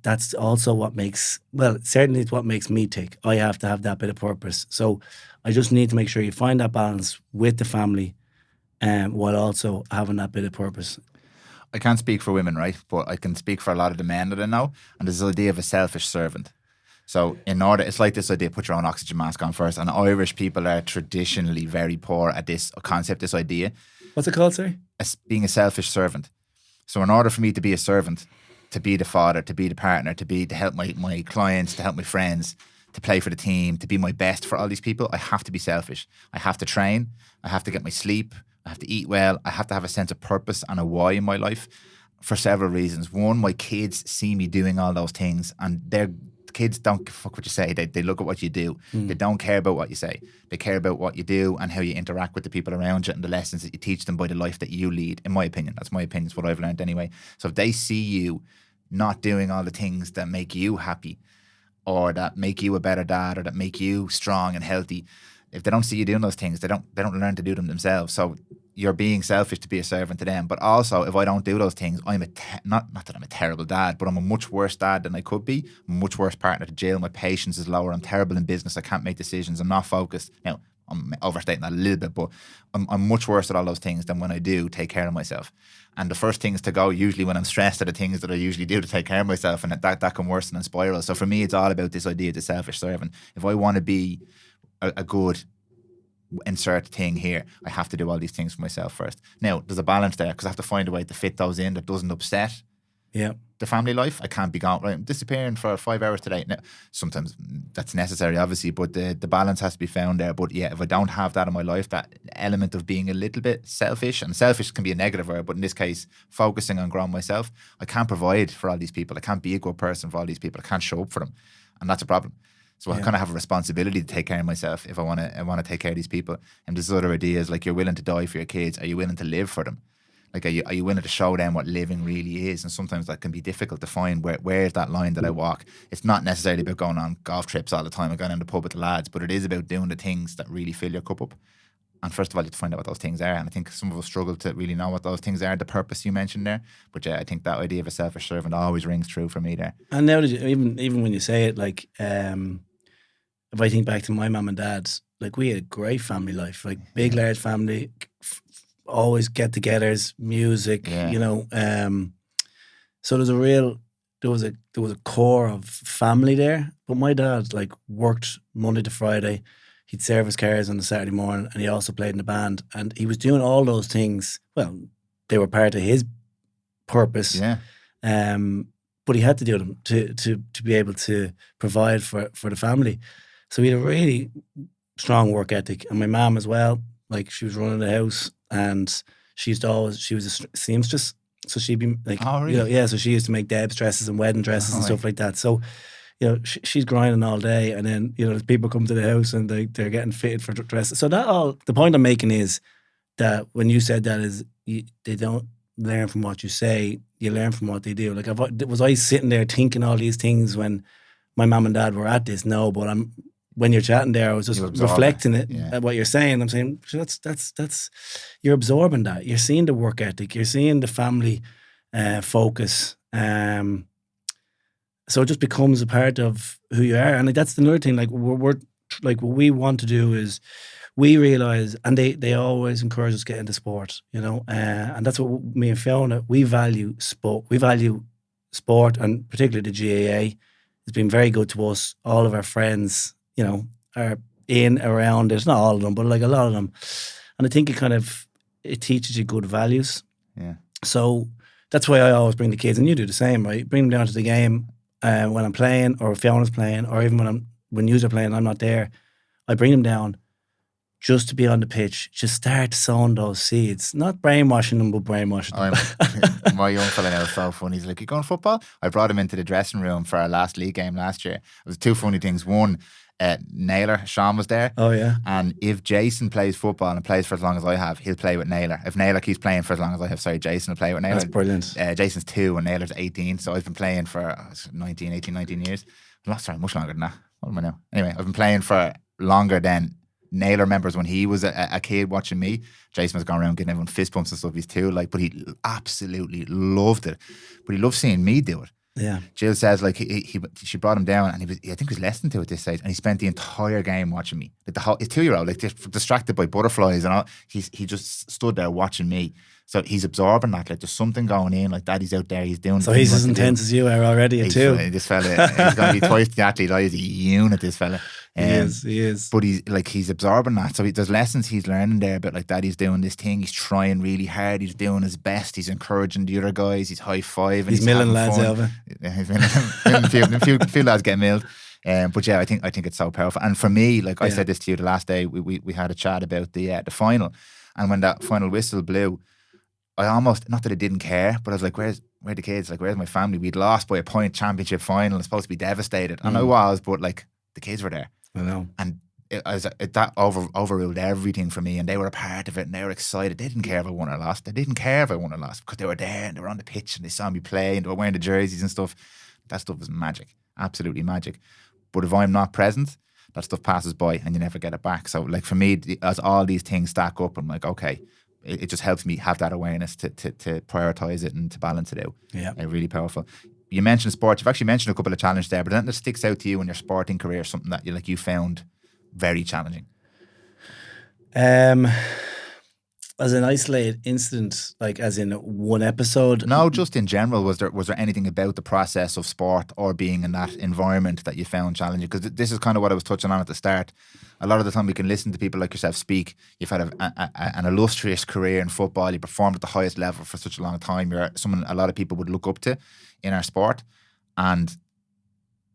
that's also what makes, well, certainly it's what makes me tick. I have to have that bit of purpose. So I just need to make sure you find that balance with the family, while also having that bit of purpose. I can't speak for women, right? But I can speak for a lot of the men that I know. And there's the idea of a selfish servant. So it's like this idea, put your own oxygen mask on first. And Irish people are traditionally very poor at this concept, this idea. What's it called, sorry? As being a selfish servant. So in order for me to be a servant, to be the father, to be the partner, to help my clients, to help my friends, to play for the team, to be my best for all these people, I have to be selfish. I have to train. I have to get my sleep. I have to eat well. I have to have a sense of purpose and a why in my life, for several reasons. One, my kids see me doing all those things, and their kids don't give a fuck what you say. They look at what you do. They don't care about what you say. They care about what you do and how you interact with the people around you and the lessons that you teach them by the life that you lead, in my opinion. That's my opinion. It's what I've learned anyway. So if they see you not doing all the things that make you happy, or that make you a better dad, or that make you strong and healthy, if they don't see you doing those things, they don't learn to do them themselves. So you're being selfish to be a servant to them. But also, if I don't do those things, I'm not that I'm a terrible dad, but I'm a much worse dad than I could be. I'm a much worse partner to jail. My patience is lower. I'm terrible in business. I can't make decisions. I'm not focused. Now, I'm overstating that a little bit, but I'm much worse at all those things than when I do take care of myself. And the first things to go, usually when I'm stressed, are the things that I usually do to take care of myself, and that can worsen and spiral. So for me, it's all about this idea of the selfish servant. If I want to be a good insert thing here, I have to do all these things for myself first. Now, there's a balance there, because I have to find a way to fit those in that doesn't upset the family life. I can't be gone, right, I'm disappearing for 5 hours today. Now, sometimes that's necessary, obviously, but the balance has to be found there. But yeah, if I don't have that in my life, that element of being a little bit selfish, and selfish can be a negative word, but in this case, focusing on growing myself, I can't provide for all these people. I can't be a good person for all these people. I can't show up for them, and that's a problem. So I kind of have a responsibility to take care of myself if I want to take care of these people. And there's other ideas, like, you're willing to die for your kids. Are you willing to live for them? Like, are you willing to show them what living really is? And sometimes that can be difficult to find. Where's that line that I walk? It's not necessarily about going on golf trips all the time and going in the pub with the lads, but it is about doing the things that really fill your cup up. And first of all, you have to find out what those things are. And I think some of us struggle to really know what those things are, the purpose you mentioned there. But yeah, I think that idea of a selfish servant always rings true for me there. And now, even when you say it, like, if I think back to my mum and dad's, like, we had a great family life, like, big, large family, always get-togethers, music, Yeah. you know. So there was a core of family there. But my dad like worked Monday to Friday. He'd service cars on the Saturday morning, and he also played in the band. And he was doing all those things. Well, they were part of his purpose. Yeah. But he had to do them to be able to provide for the family. So he had a really strong work ethic, and my mum as well. Like she was running the house, and she was a seamstress, so she'd be like, Oh, really? you know, yeah. So she used to make Deb's dresses and wedding dresses and stuff like that. So, you know, she's grinding all day, and then you know, people come to the house and they're getting fitted for dresses. So the point I'm making is that when you said that is they don't learn from what you say, you learn from what they do. Like, was I sitting there thinking all these things when my mum and dad were at this? No, but when you're chatting there, I was just reflecting it at what you're saying. I'm saying that's you're absorbing that. You're seeing the work ethic. You're seeing the family focus. So it just becomes a part of who you are. And like, that's another thing. Like we're like what we want to do is we realize, and they always encourage us to get into sport. You know, and that's what me and Fiona, we value sport. We value sport, and particularly the GAA. It's been very good to us. All of our friends, you know, are in, around it. Not all of them, but like a lot of them. And I think it teaches you good values. Yeah. So that's why I always bring the kids, and you do the same, right? Bring them down to the game when I'm playing, or if Fiona's playing, or even when you're playing, I'm not there. I bring them down just to be on the pitch, just start sowing those seeds. Not brainwashing them, but brainwashing them. My young fella now is so funny. He's like, you going football? I brought him into the dressing room for our last league game last year. It was two funny things. One, Naylor, Sean was there. Oh, yeah. And if Jason plays football and plays for as long as I have, he'll play with Naylor. If Naylor keeps playing for as long as I have, Jason will play with Naylor. That's brilliant. Jason's 2 and Naylor's 18. So I've been playing for 19 years. Sorry, much longer than that. What am I now? Anyway, I've been playing for longer than Naylor remembers when he was a kid watching me. Jason was going around getting everyone fist bumps and stuff. He's 2, like, but he absolutely loved it. But he loved seeing me do it. Yeah. Jill says like she brought him down, and I think he was less than 2 at this stage, and he spent the entire game watching me. Like his 2-year-old, like distracted by butterflies and all. He just stood there watching me. So he's absorbing that. Like there's something going in. Like Daddy's out there. He's doing. So he's as intense as you are already at 2. This fella, he's going to be twice the athlete. He's a unit. This fella. He is. But he's absorbing that. So there's lessons he's learning there. But like Daddy's doing this thing. He's trying really hard. He's doing his best. He's encouraging the other guys. He's high-fiving. He's milling lads over. He's milling a few lads get milled. But yeah, I think it's so powerful. And for me, like I said this to you the last day, we had a chat about the final, and when that final whistle blew, I almost, not that I didn't care, but I was like, where are the kids? Like, where's my family? We'd lost by a point, championship final. I'm supposed to be devastated, and I was, but like the kids were there. I know, and that overruled everything for me, and they were a part of it, and they were excited. They didn't care if I won or lost. They didn't care if I won or lost because they were there and they were on the pitch and they saw me play and they were wearing the jerseys and stuff. That stuff was magic, absolutely magic. But if I'm not present, that stuff passes by and you never get it back. So like for me, as all these things stack up, I'm like, okay, it just helps me have that awareness to prioritize it and to balance it out. Yeah, really powerful. You mentioned sport. You've actually mentioned a couple of challenges there, but anything that sticks out to you in your sporting career, something that you found very challenging? As an isolated incident, like as in one episode? No, just in general. Was there anything about the process of sport or being in that environment that you found challenging? Because this is kind of what I was touching on at the start. A lot of the time we can listen to people like yourself speak. You've had an illustrious career in football. You performed at the highest level for such a long time. You're someone a lot of people would look up to in our sport. And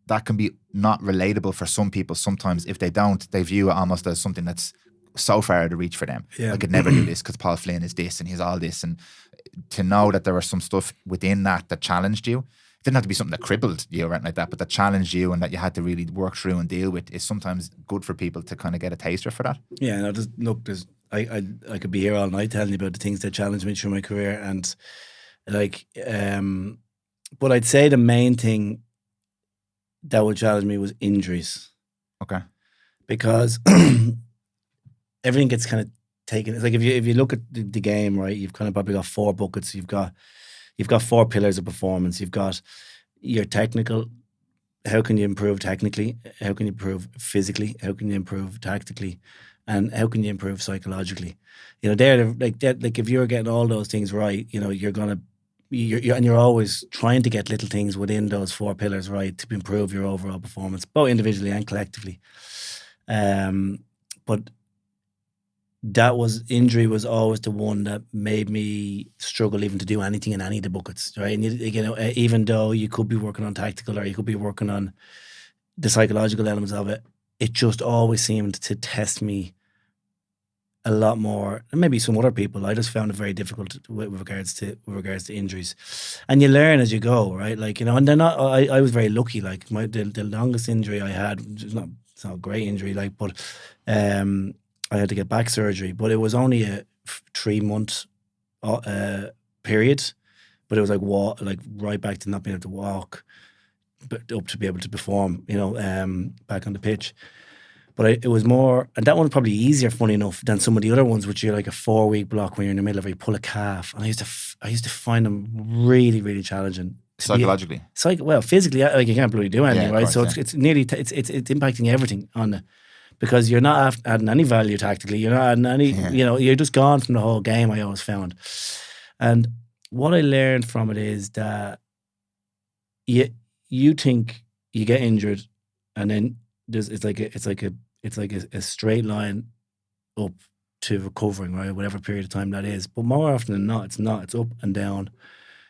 that can be not relatable for some people. Sometimes if they don't, they view it almost as something that's so far out of reach for them. I could never do this because Paul Flynn is this and he's all this. And to know that there was some stuff within that challenged you, it didn't have to be something that crippled you or anything like that, but that challenged you and that you had to really work through and deal with, is sometimes good for people to kind of get a taster for that. Yeah, no, I could be here all night telling you about the things that challenged me through my career, and like, but I'd say the main thing that would challenge me was injuries. Okay. Because everything gets kind of taken. It's like if you look at the game, right, you've kind of probably got 4 buckets. You've got 4 pillars of performance. You've got your technical. How can you improve technically? How can you improve physically? How can you improve tactically? and how can you improve psychologically? You know, like if you're getting all those things right, you know, you're always trying to get little things within those 4 pillars right to improve your overall performance, both individually and collectively. But injury was always the one that made me struggle even to do anything in any of the buckets, right? And you know, even though you could be working on tactical or you could be working on the psychological elements of it, it just always seemed to test me a lot more, and maybe some other people. I just found it very difficult with regards to injuries, and you learn as you go, right? Like, you know, and they're not. I was very lucky. Like the longest injury I had, it's not a great injury, like, but I had to get back surgery, but it was only a 3-month period, but it was like right back to not being able to walk, but up to be able to perform, you know, back on the pitch. But it was more, and that one's probably easier, funny enough, than some of the other ones, which you're like a 4-week block when you're in the middle of it, you pull a calf. And I used to find them really, really challenging. Psychologically? Well, physically, like you can't bloody do anything, right? Course, so it's nearly, it's impacting everything on it. Because you're not adding any value tactically. You're not adding any, you know, you're just gone from the whole game, I always found. And what I learned from it is that you think you get injured and then it's like a straight line up to recovering, right? Whatever period of time that is. But more often than not, it's not. It's up and down.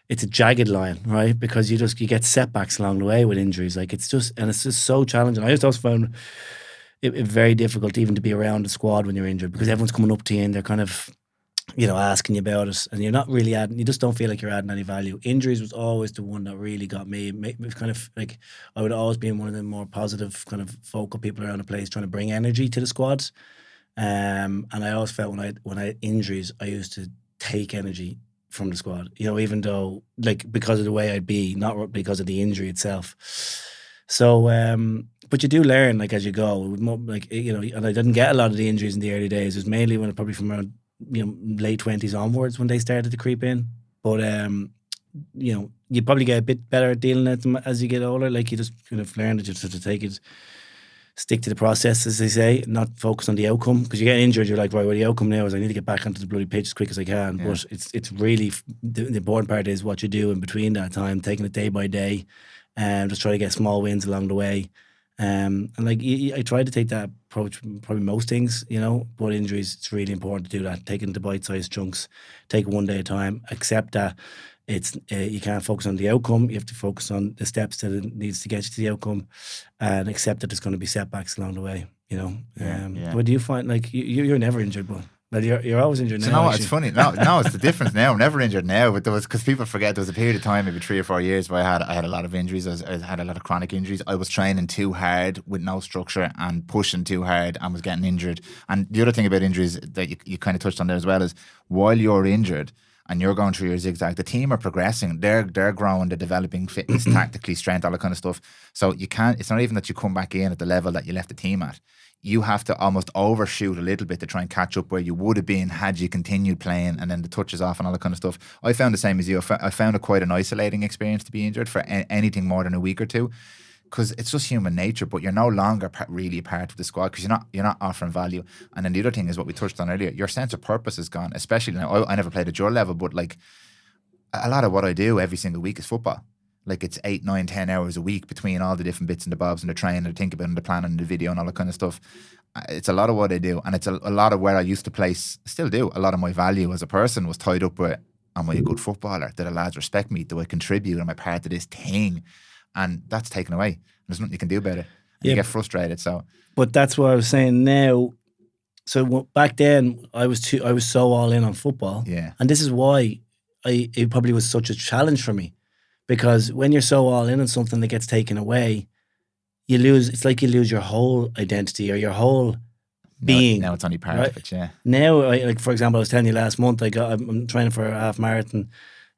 It's a jagged line, right? Because you get setbacks along the way with injuries. Like it's just so challenging. I just also found it very difficult even to be around the squad when you're injured, because everyone's coming up to you and they're kind of, you know, asking you about it, and you're not really you just don't feel like you're adding any value. Injuries was always the one that really got me. It was kind of like, I would always be one of the more positive kind of focal people around the place, trying to bring energy to the squads. And I always felt when I had injuries, I used to take energy from the squad, you know, even though, like, because of the way I'd be, not because of the injury itself. So, but you do learn, like, as you go, like, you know, and I didn't get a lot of the injuries in the early days. It was mainly probably from around, you know, late 20s onwards when they started to creep in. But, you know, you probably get a bit better at dealing with them as you get older. Like, you just kind of learn that you have to take it, stick to the process, as they say, not focus on the outcome. Because you get injured, you're like, right, well, the outcome now is I need to get back onto the bloody pitch as quick as I can. Yeah. But it's really, the important part is what you do in between that time, taking it day by day, and just try to get small wins along the way. And like, I try to take that approach probably most things, you know, but injuries, it's really important to do that. Take it into bite-sized chunks, take it one day at a time, accept that it's you can't focus on the outcome, you have to focus on the steps that it needs to get you to the outcome, and accept that there's going to be setbacks along the way, you know. But do you find, like, you're never injured, but well, you're always injured now. So no, it's funny. No, it's the difference now. I'm never injured now, but because people forget, there was a period of time, maybe 3 or 4 years, where I had a lot of injuries. I had a lot of chronic injuries. I was training too hard with no structure and pushing too hard and was getting injured. And the other thing about injuries that you kind of touched on there as well is, while you're injured and you're going through your zigzag, the team are progressing. They're growing, they're developing fitness, tactically, strength, all that kind of stuff. So you can't. It's not even that you come back in at the level that you left the team at. You have to almost overshoot a little bit to try and catch up where you would have been had you continued playing, and then the touches off and all that kind of stuff. I found the same as you. I found it quite an isolating experience to be injured for anything more than a week or two, because it's just human nature. But you're no longer really a part of the squad, because you're not offering value. And then the other thing is what we touched on earlier. Your sense of purpose is gone. Especially now, I never played at your level, but like, a lot of what I do every single week is football. Like, it's 8, 9, 10 hours a week between all the different bits and the bobs and the training, the think about and the planning and the video and all that kind of stuff. It's a lot of what I do, and it's a lot of where I used to place, still do, a lot of my value as a person was tied up with, am I a good footballer? Do the lads respect me? Do I contribute? Am I part of this thing? And that's taken away. There's nothing you can do about it. You get frustrated. So, but that's what I was saying now. So back then, I was so all in on football. Yeah. And this is why it probably was such a challenge for me. Because when you're so all in on something that gets taken away, you lose your whole identity or your whole being. Now it's only part of it, yeah. Now, like, for example, I was telling you last month, I'm training for a half marathon,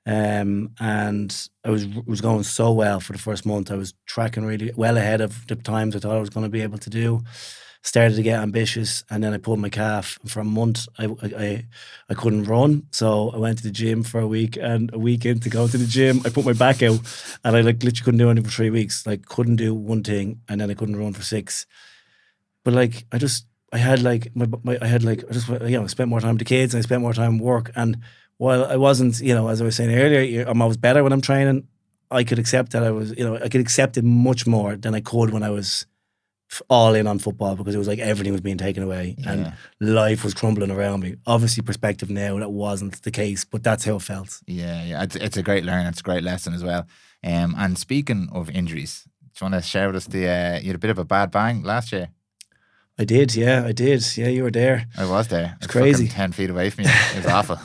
and I was going so well for the first month. I was tracking really well ahead of the times I thought I was going to be able to do. Started to get ambitious, and then I pulled my calf. For a month, I couldn't run, so I went to the gym for a week. And a week into going to the gym, I put my back out, and I literally couldn't do anything for 3 weeks. Like, couldn't do one thing, and then I couldn't run for 6. But like, I I had like I just spent more time with the kids and I spent more time at work. And while I wasn't, as I was saying earlier, I'm always better when I'm training. I could accept that I could accept it much more than I could when I was all in on football, because it was like everything was being taken away and life was crumbling around me. Obviously, perspective now, that wasn't the case, but that's how it felt. Yeah. It's a great learn. It's a great lesson as well. And speaking of injuries, do you want to share with us you had a bit of a bad bang last year? I did. Yeah, you were there. I was there. It's crazy. 10 feet away from you. It was awful.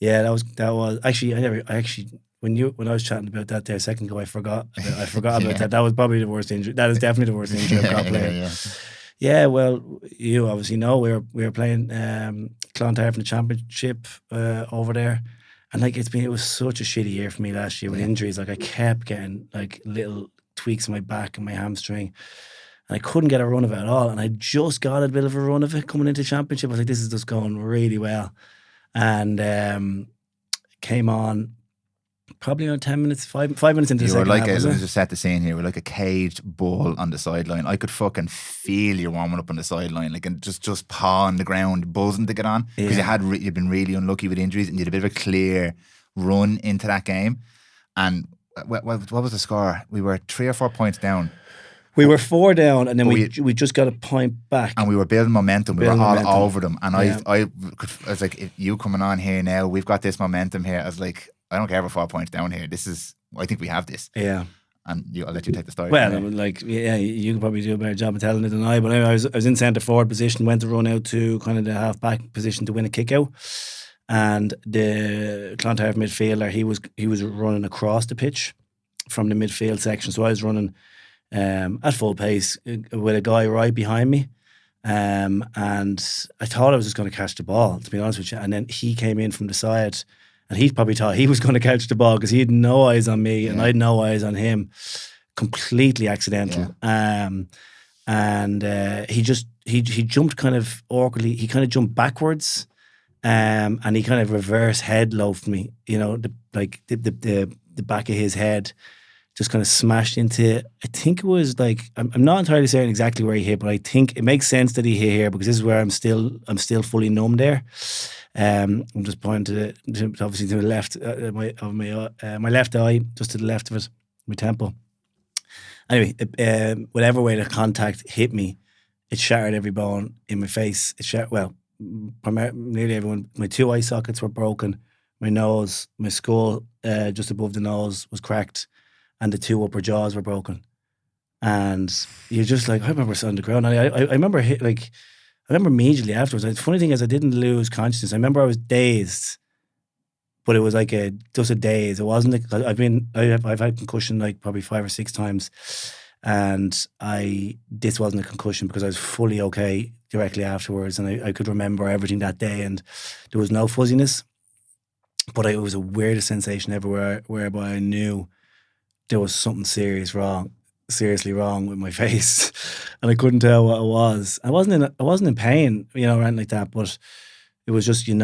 Yeah, that was actually. I actually when I was chatting about that there a second ago, I forgot about that. That was probably the worst injury. That is definitely the worst injury I've got playing. Yeah, well, you obviously know we were playing Clontarf in the championship over there, and like it was such a shitty year for me last year with injuries. Like I kept getting like little tweaks in my back and my hamstring, and I couldn't get a run of it at all. And I just got a bit of a run of it coming into championship. I was like, this is just going really well, and came on. Probably around 10 minutes, five minutes into the second half. Let me just set the scene here. We're like a caged bull on the sideline. I could fucking feel you warming up on the sideline, like, and just paw on the ground, buzzing to get on, because you'd been really unlucky with injuries, and you had a bit of a clear run into that game. And what was the score? We were 3 or 4 points down. We were 4 down, and then we just got a point back, and we were building momentum. We were all over them, and I was like, if you coming on here now, we've got this momentum here. I was like, I don't care if we're 4 points down here. I think we have this. Yeah. And I'll let you take the story. Well, you can probably do a better job of telling it than I. But anyway, I was in centre forward position, went to run out to kind of the half back position to win a kick out, and the Clontarf midfielder, he was running across the pitch from the midfield section. So I was running at full pace with a guy right behind me. And I thought I was just going to catch the ball, to be honest with you. And then he came in from the side, and he probably thought he was going to catch the ball because he had no eyes on me and I had no eyes on him. Completely accidental. And he jumped kind of awkwardly. He kind of jumped backwards, and he kind of reverse head loafed me. The back of his head just kind of smashed into. I think it was like, I'm not entirely certain exactly where he hit, but I think it makes sense that he hit here because this is where I'm still fully numb there. I'm just pointing obviously to the left my left eye, just to the left of it, my temple. Anyway, whatever way the contact hit me, it shattered every bone in my face. It shattered, nearly everyone. My 2 eye sockets were broken. My nose, my skull, just above the nose was cracked, and the 2 upper jaws were broken. And you're just like, I remember sitting on the ground. And I remember I remember immediately afterwards. The funny thing is, I didn't lose consciousness. I remember I was dazed, but it was like just a daze. It wasn't. I've had concussion like probably 5 or 6 times, and this wasn't a concussion because I was fully okay directly afterwards, and I could remember everything that day, and there was no fuzziness. But it was a weirdest sensation everywhere, whereby I knew there was something seriously wrong with my face, and I couldn't tell what it was. I wasn't in pain, or anything like that, but it was just when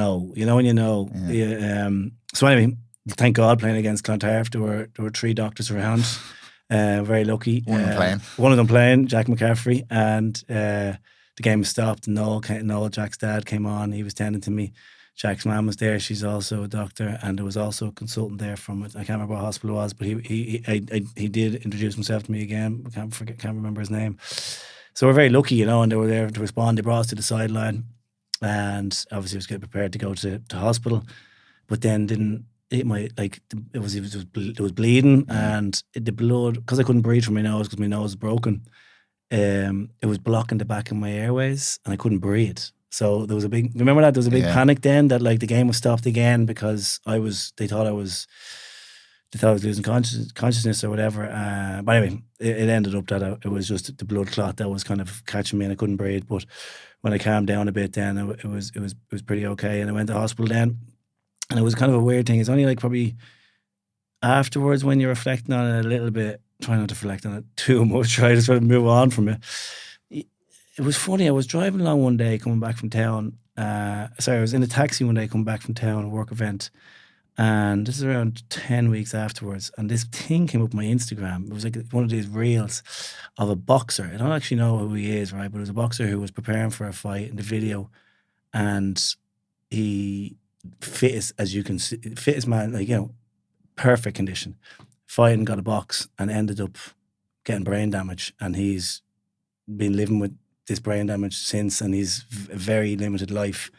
you know. Yeah. So anyway, thank God, playing against Clontarf, there were 3 doctors around. Very lucky. One of them playing, Jack McCaffrey, and the game stopped. Noel, Jack's dad, came on. He was tending to me. Jack's mum was there. She's also a doctor, and there was also a consultant there from it. I can't remember what hospital it was, but he did introduce himself to me again. Can't remember his name. So we're very lucky, and they were there to respond. They brought us to the sideline, and obviously I was getting prepared to go to hospital, but then it was bleeding, and the blood, because I couldn't breathe from my nose because my nose was broken. It was blocking the back of my airways, and I couldn't breathe. So there was a big panic then that like the game was stopped again because they thought I was losing consciousness or whatever. But anyway, it ended up that it was just the blood clot that was kind of catching me and I couldn't breathe. But when I calmed down a bit, then it was pretty okay. And I went to hospital then, and it was kind of a weird thing. It's only like probably afterwards when you're reflecting on it a little bit. Try not to reflect on it too much. Try to sort of move on from it. It was funny. I was driving along one day coming back from town. I was in a taxi one day coming back from town, a work event, And this is around 10 weeks afterwards. And this thing came up on my Instagram. It was like one of these reels of a boxer. I don't actually know who he is, right? But it was a boxer who was preparing for a fight in the video. And he fit as you can see, fit as man, like, perfect condition. Fighting, got a box, and ended up getting brain damage. And he's been living with this brain damage since, and he's a very limited life.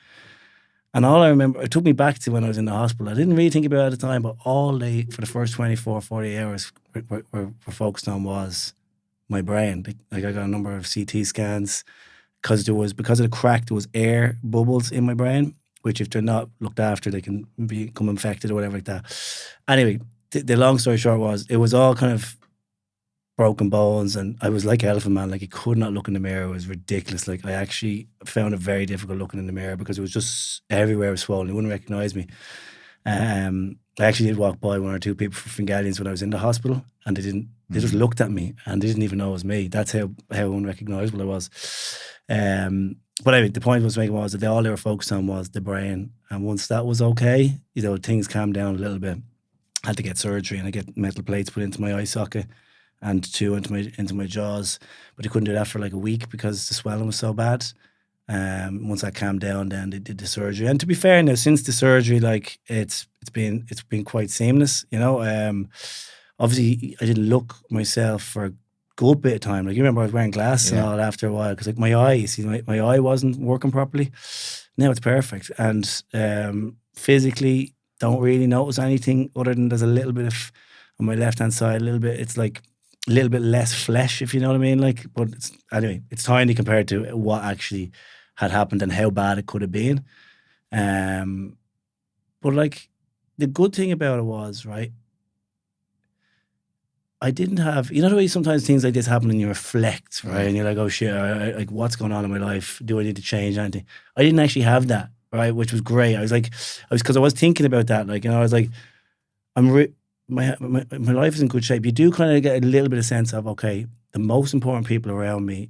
And all I remember, it took me back to when I was in the hospital. I didn't really think about it at the time, but all day for the first 24, 48 hours we're focused on was my brain. Like I got a number of CT scans because of the crack, there was air bubbles in my brain, which if they're not looked after, they can become infected or whatever like that. Anyway, the long story short was, it was all kind of broken bones, and I was like Elephant Man. Like, I could not look in the mirror. It was ridiculous. Like, I actually found it very difficult looking in the mirror because it was just everywhere was swollen. They wouldn't recognise me. I actually did walk by one or two people from Fingalians when I was in the hospital, and they didn't. They just looked at me and they didn't even know it was me. That's how unrecognisable I was. But anyway, the point I was making was that all they were focused on was the brain, and once that was okay, things calmed down a little bit. I had to get surgery, and I get metal plates put into my eye socket and two into my jaws, but they couldn't do that for like a week because the swelling was so bad. Once I calmed down, then they did the surgery. And to be fair, now since the surgery, like it's been quite seamless. Obviously I didn't look myself for a good bit of time. Like, you remember I was wearing glasses and all after a while because like my eye, my eye wasn't working properly. Now it's perfect, and physically don't really notice anything other than there's a little bit of on my left hand side, a little bit. It's like a little bit less flesh, if you know what I mean. Like, but it's tiny compared to what actually had happened and how bad it could have been. But like, the good thing about it was, right, I didn't have, the way sometimes things like this happen and you reflect, right, and you're like, oh shit, like, what's going on in my life? Do I need to change anything? I didn't actually have that, right, which was great. Because I was thinking about that, like, I was like, my life is in good shape. You do kind of get a little bit of sense of, okay, the most important people around me.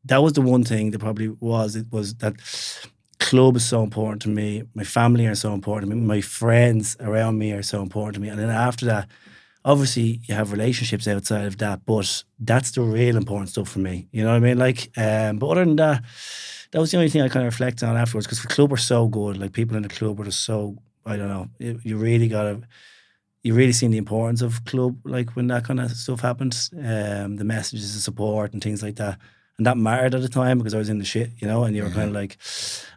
That was the one thing that probably was. It was that club is so important to me. My family are so important to me. My friends around me are so important to me. And then after that, obviously you have relationships outside of that, but that's the real important stuff for me. You know what I mean? Like, but other than that, that was the only thing I kind of reflected on afterwards, because the club were so good. Like, people in the club were just so, I don't know, you really seen the importance of club, like, when that kind of stuff happens, the messages of support and things like that. And that mattered at the time because I was in the shit, and you were kind of like,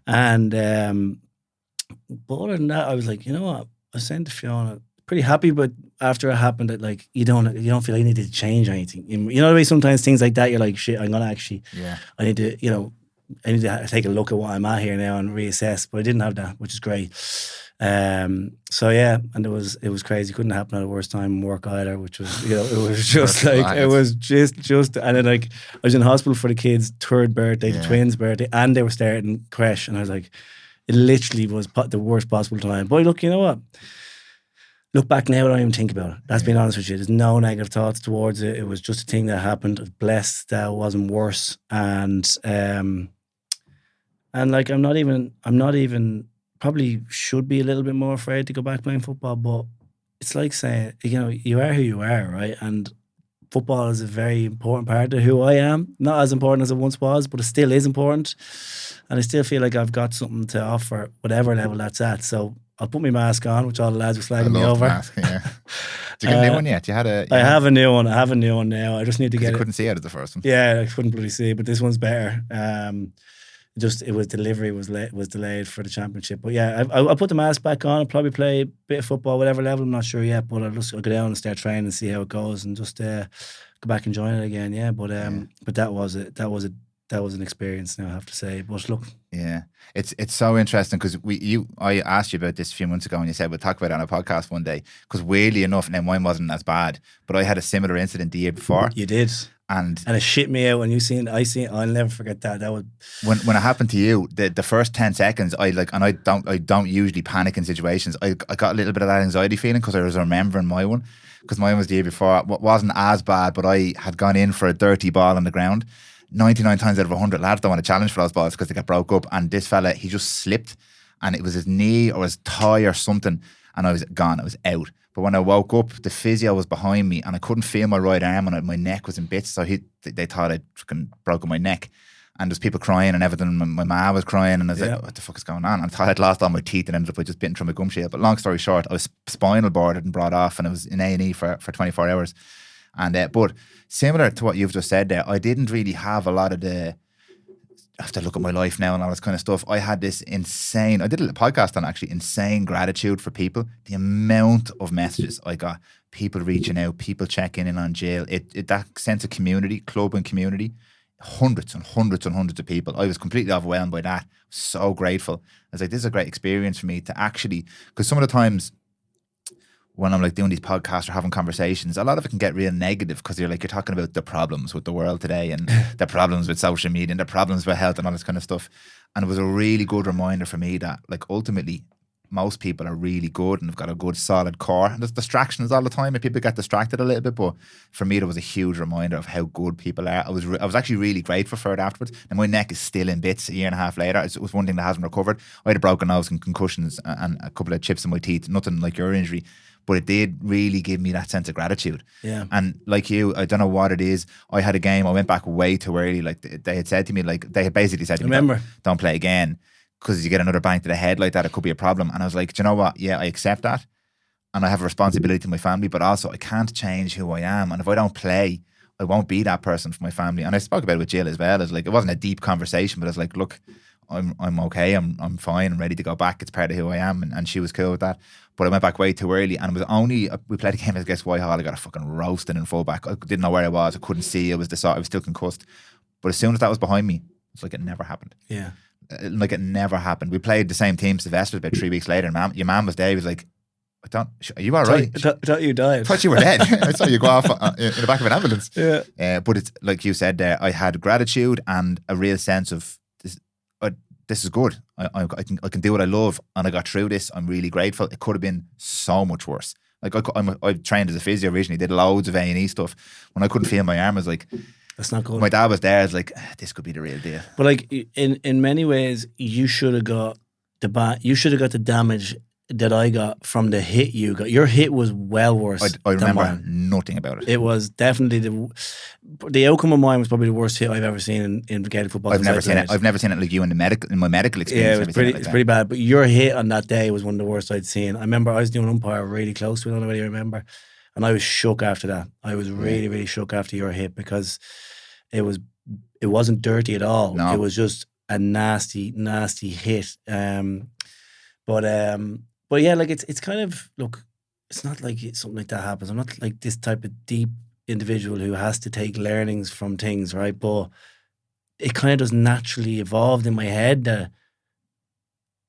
and, but other than that, I was like, you know what, I sent to Fiona, pretty happy, but after it happened, that like, you don't feel like you need to change anything. You know the way sometimes things like that, you're like, shit, I'm going to actually, I need to take a look at what I'm at here now and reassess, but I didn't have that, which is great. So yeah, and it was crazy. Couldn't happen at a worse time in work either, which was, it was just like, it was just, and then like, I was in hospital for the kids' third birthday, the twins' birthday, and they were starting creche, and I was like, it literally was the worst possible time. But look, you know what? Look back now, I don't even think about it. That's being honest with you. There's no negative thoughts towards it. It was just a thing that happened. I was blessed that it wasn't worse. And like, I'm not even probably should be a little bit more afraid to go back playing football, but it's like saying, you are who you are, right? And football is a very important part of who I am. Not as important as it once was, but it still is important. And I still feel like I've got something to offer, whatever level that's at. So I'll put my mask on, which all the lads were slagging me over. Mask, yeah. Did you get a new one yet? I have a new one. I have a new one now. I just need to get it. You couldn't see out of the first one. Yeah, I couldn't bloody see, but this one's better. It was delivery was delayed for the championship. But yeah, I'll put the mask back on. I'll probably play a bit of football, whatever level. I'm not sure yet, but I'll go down and start training and see how it goes, and just go back and join it again. Yeah, but that was it. That was an experience now, I have to say. But look, yeah, it's so interesting because I asked you about this a few months ago, and you said we'll talk about it on a podcast one day. Because weirdly enough, now mine wasn't as bad, but I had a similar incident the year before. You did, and it shit me out when I'll never forget that. That was when it happened to you. The first 10 seconds, I don't usually panic in situations. I got a little bit of that anxiety feeling because I was remembering my one. Because mine was the year before. It wasn't as bad, but I had gone in for a dirty ball on the ground. 99 times out of 100 lads don't want to challenge for those balls because they get broke up, and this fella, he just slipped and it was his knee or his thigh or something, and I was gone. I was out. But when I woke up, the physio was behind me, and I couldn't feel my right arm, and my neck was in bits. So they thought I'd fucking broken my neck. And there's people crying and everything. My ma was crying, and I was like, what the fuck is going on? And I thought I'd lost all my teeth and ended up with just bitten through my gum shield. But long story short, I was spinal boarded and brought off, and I was in A&E for 24 hours. And but similar to what you've just said there, I didn't really have a lot of the, I have to look at my life now and all this kind of stuff. I had this insane, I did a podcast on actually, insane gratitude for people. The amount of messages I got, people reaching out, people checking in on Jill, that sense of community, club and community, hundreds and hundreds and hundreds of people. I was completely overwhelmed by that. So grateful. I was like, this is a great experience for me to actually, because some of the times when I'm like doing these podcasts or having conversations, a lot of it can get real negative because you're talking about the problems with the world today and the problems with social media and the problems with health and all this kind of stuff. And it was a really good reminder for me that ultimately most people are really good and have got a good solid core. And there's distractions all the time and people get distracted a little bit, but for me there was a huge reminder of how good people are. I was actually really grateful for it afterwards. And my neck is still in bits a year and a half later. It was one thing that hasn't recovered. I had a broken nose and concussions and a couple of chips in my teeth, nothing like your injury. But it did really give me that sense of gratitude. Yeah. And like you, I don't know what it is. I had a game, I went back way too early. Like they had said to me, they had basically said to me, don't play again because you get another bang to the head like that, it could be a problem. And I was like, do you know what? Yeah, I accept that. And I have a responsibility to my family, but also I can't change who I am. And if I don't play, I won't be that person for my family. And I spoke about it with Jill as well. It's like, it wasn't a deep conversation, but I was like, look, I'm okay. I'm fine. I'm ready to go back. It's part of who I am. And she was cool with that. But I went back way too early, and it was only, we played a game against Whitehall. I got a fucking roasting in fullback. I didn't know where I was. I couldn't see. I was still concussed. But as soon as that was behind me, it's like it never happened. Yeah. Like it never happened. We played the same team, Sylvester, about 3 weeks later. And your mum was there. He was like, are you all right? I thought you died. I thought you were dead. I saw you go off in the back of an ambulance. Yeah. But it's like you said there, I had gratitude and a real sense of this is good. I can do what I love, and I got through this. I'm really grateful. It could have been so much worse. Like I trained as a physio originally, did loads of A&E stuff. When I couldn't feel my arm, I was like, that's not good. My dad was there. I was like, this could be the real deal. But like in many ways, you should have got the damage that I got from the hit you got. Your hit was well worse. I remember than mine. Nothing about it. It was definitely the outcome of mine was probably the worst hit I've ever seen in Gaelic football. I've never seen it. I've never seen it like you in my medical experience. Yeah, it's pretty bad. But your hit on that day was one of the worst I'd seen. I remember I was doing umpire really close to it. I don't know whether you remember, and I was shook after that. I was really, really shook after your hit because it wasn't dirty at all. No. It was just a nasty, nasty hit. But yeah, like it's kind of, look, it's not like something like that happens. I'm not like this type of deep individual who has to take learnings from things, right? But it kind of just naturally evolved in my head that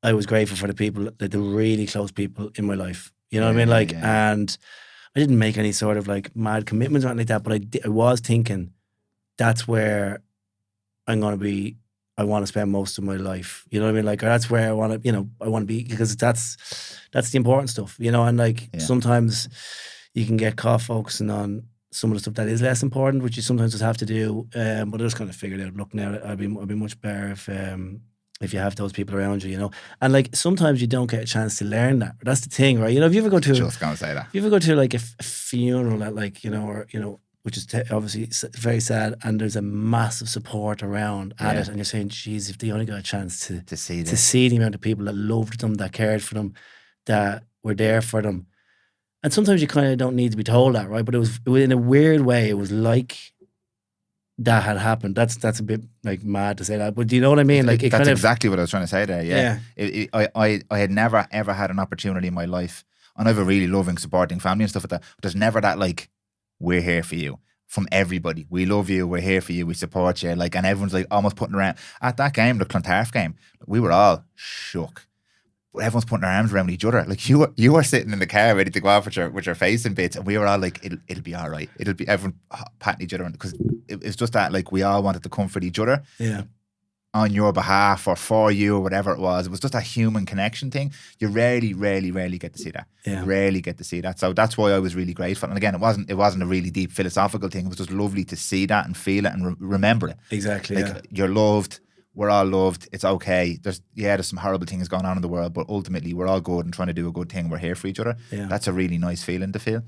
I was grateful for the people, the really close people in my life. You know what I mean? Like, and I didn't make any sort of like mad commitments or anything like that, but I was thinking that's where I'm going to be. I want to spend most of my life, you know what I mean? Like, that's where I want to, I want to be, because that's the important stuff, and like sometimes you can get caught focusing on some of the stuff that is less important, which you sometimes just have to do. But I just kind of figured out, look, now I'd be much better if you have those people around you, and like sometimes you don't get a chance to learn that. That's the thing, right? If you ever go to, just gonna say that, if you ever go to like a funeral at like, or which is obviously very sad, and there's a massive support around at it, and you're saying, geez, if they only got a chance to see the amount of people that loved them, that cared for them, that were there for them. And sometimes you kind of don't need to be told that, right? But it was in a weird way, it was like that had happened. That's a bit like mad to say that, but do you know what I mean? Like that's exactly what I was trying to say there. Yeah. I had never ever had an opportunity in my life, and I have a really loving, supporting family and stuff like that. But there's never that like, we're here for you from everybody. We love you. We're here for you. We support you. Like, and everyone's like almost putting around at that game, the Clontarf game. We were all shook. But everyone's putting their arms around each other. Like you were sitting in the car ready to go off with your face in bits, and we were all like, it'll be all right. It'll be, everyone patting each other, because it's just that like we all wanted to comfort each other. Yeah. On your behalf or for you or whatever it was. It was just a human connection thing. You rarely get to see that. Yeah. Rarely get to see that. So that's why I was really grateful. And again, it wasn't a really deep philosophical thing. It was just lovely to see that and feel it and remember it. Exactly. Like, you're loved. we're all loved. It's okay. There's some horrible things going on in the world, but ultimately we're all good and trying to do a good thing. We're here for each other. Yeah. That's a really nice feeling to feel.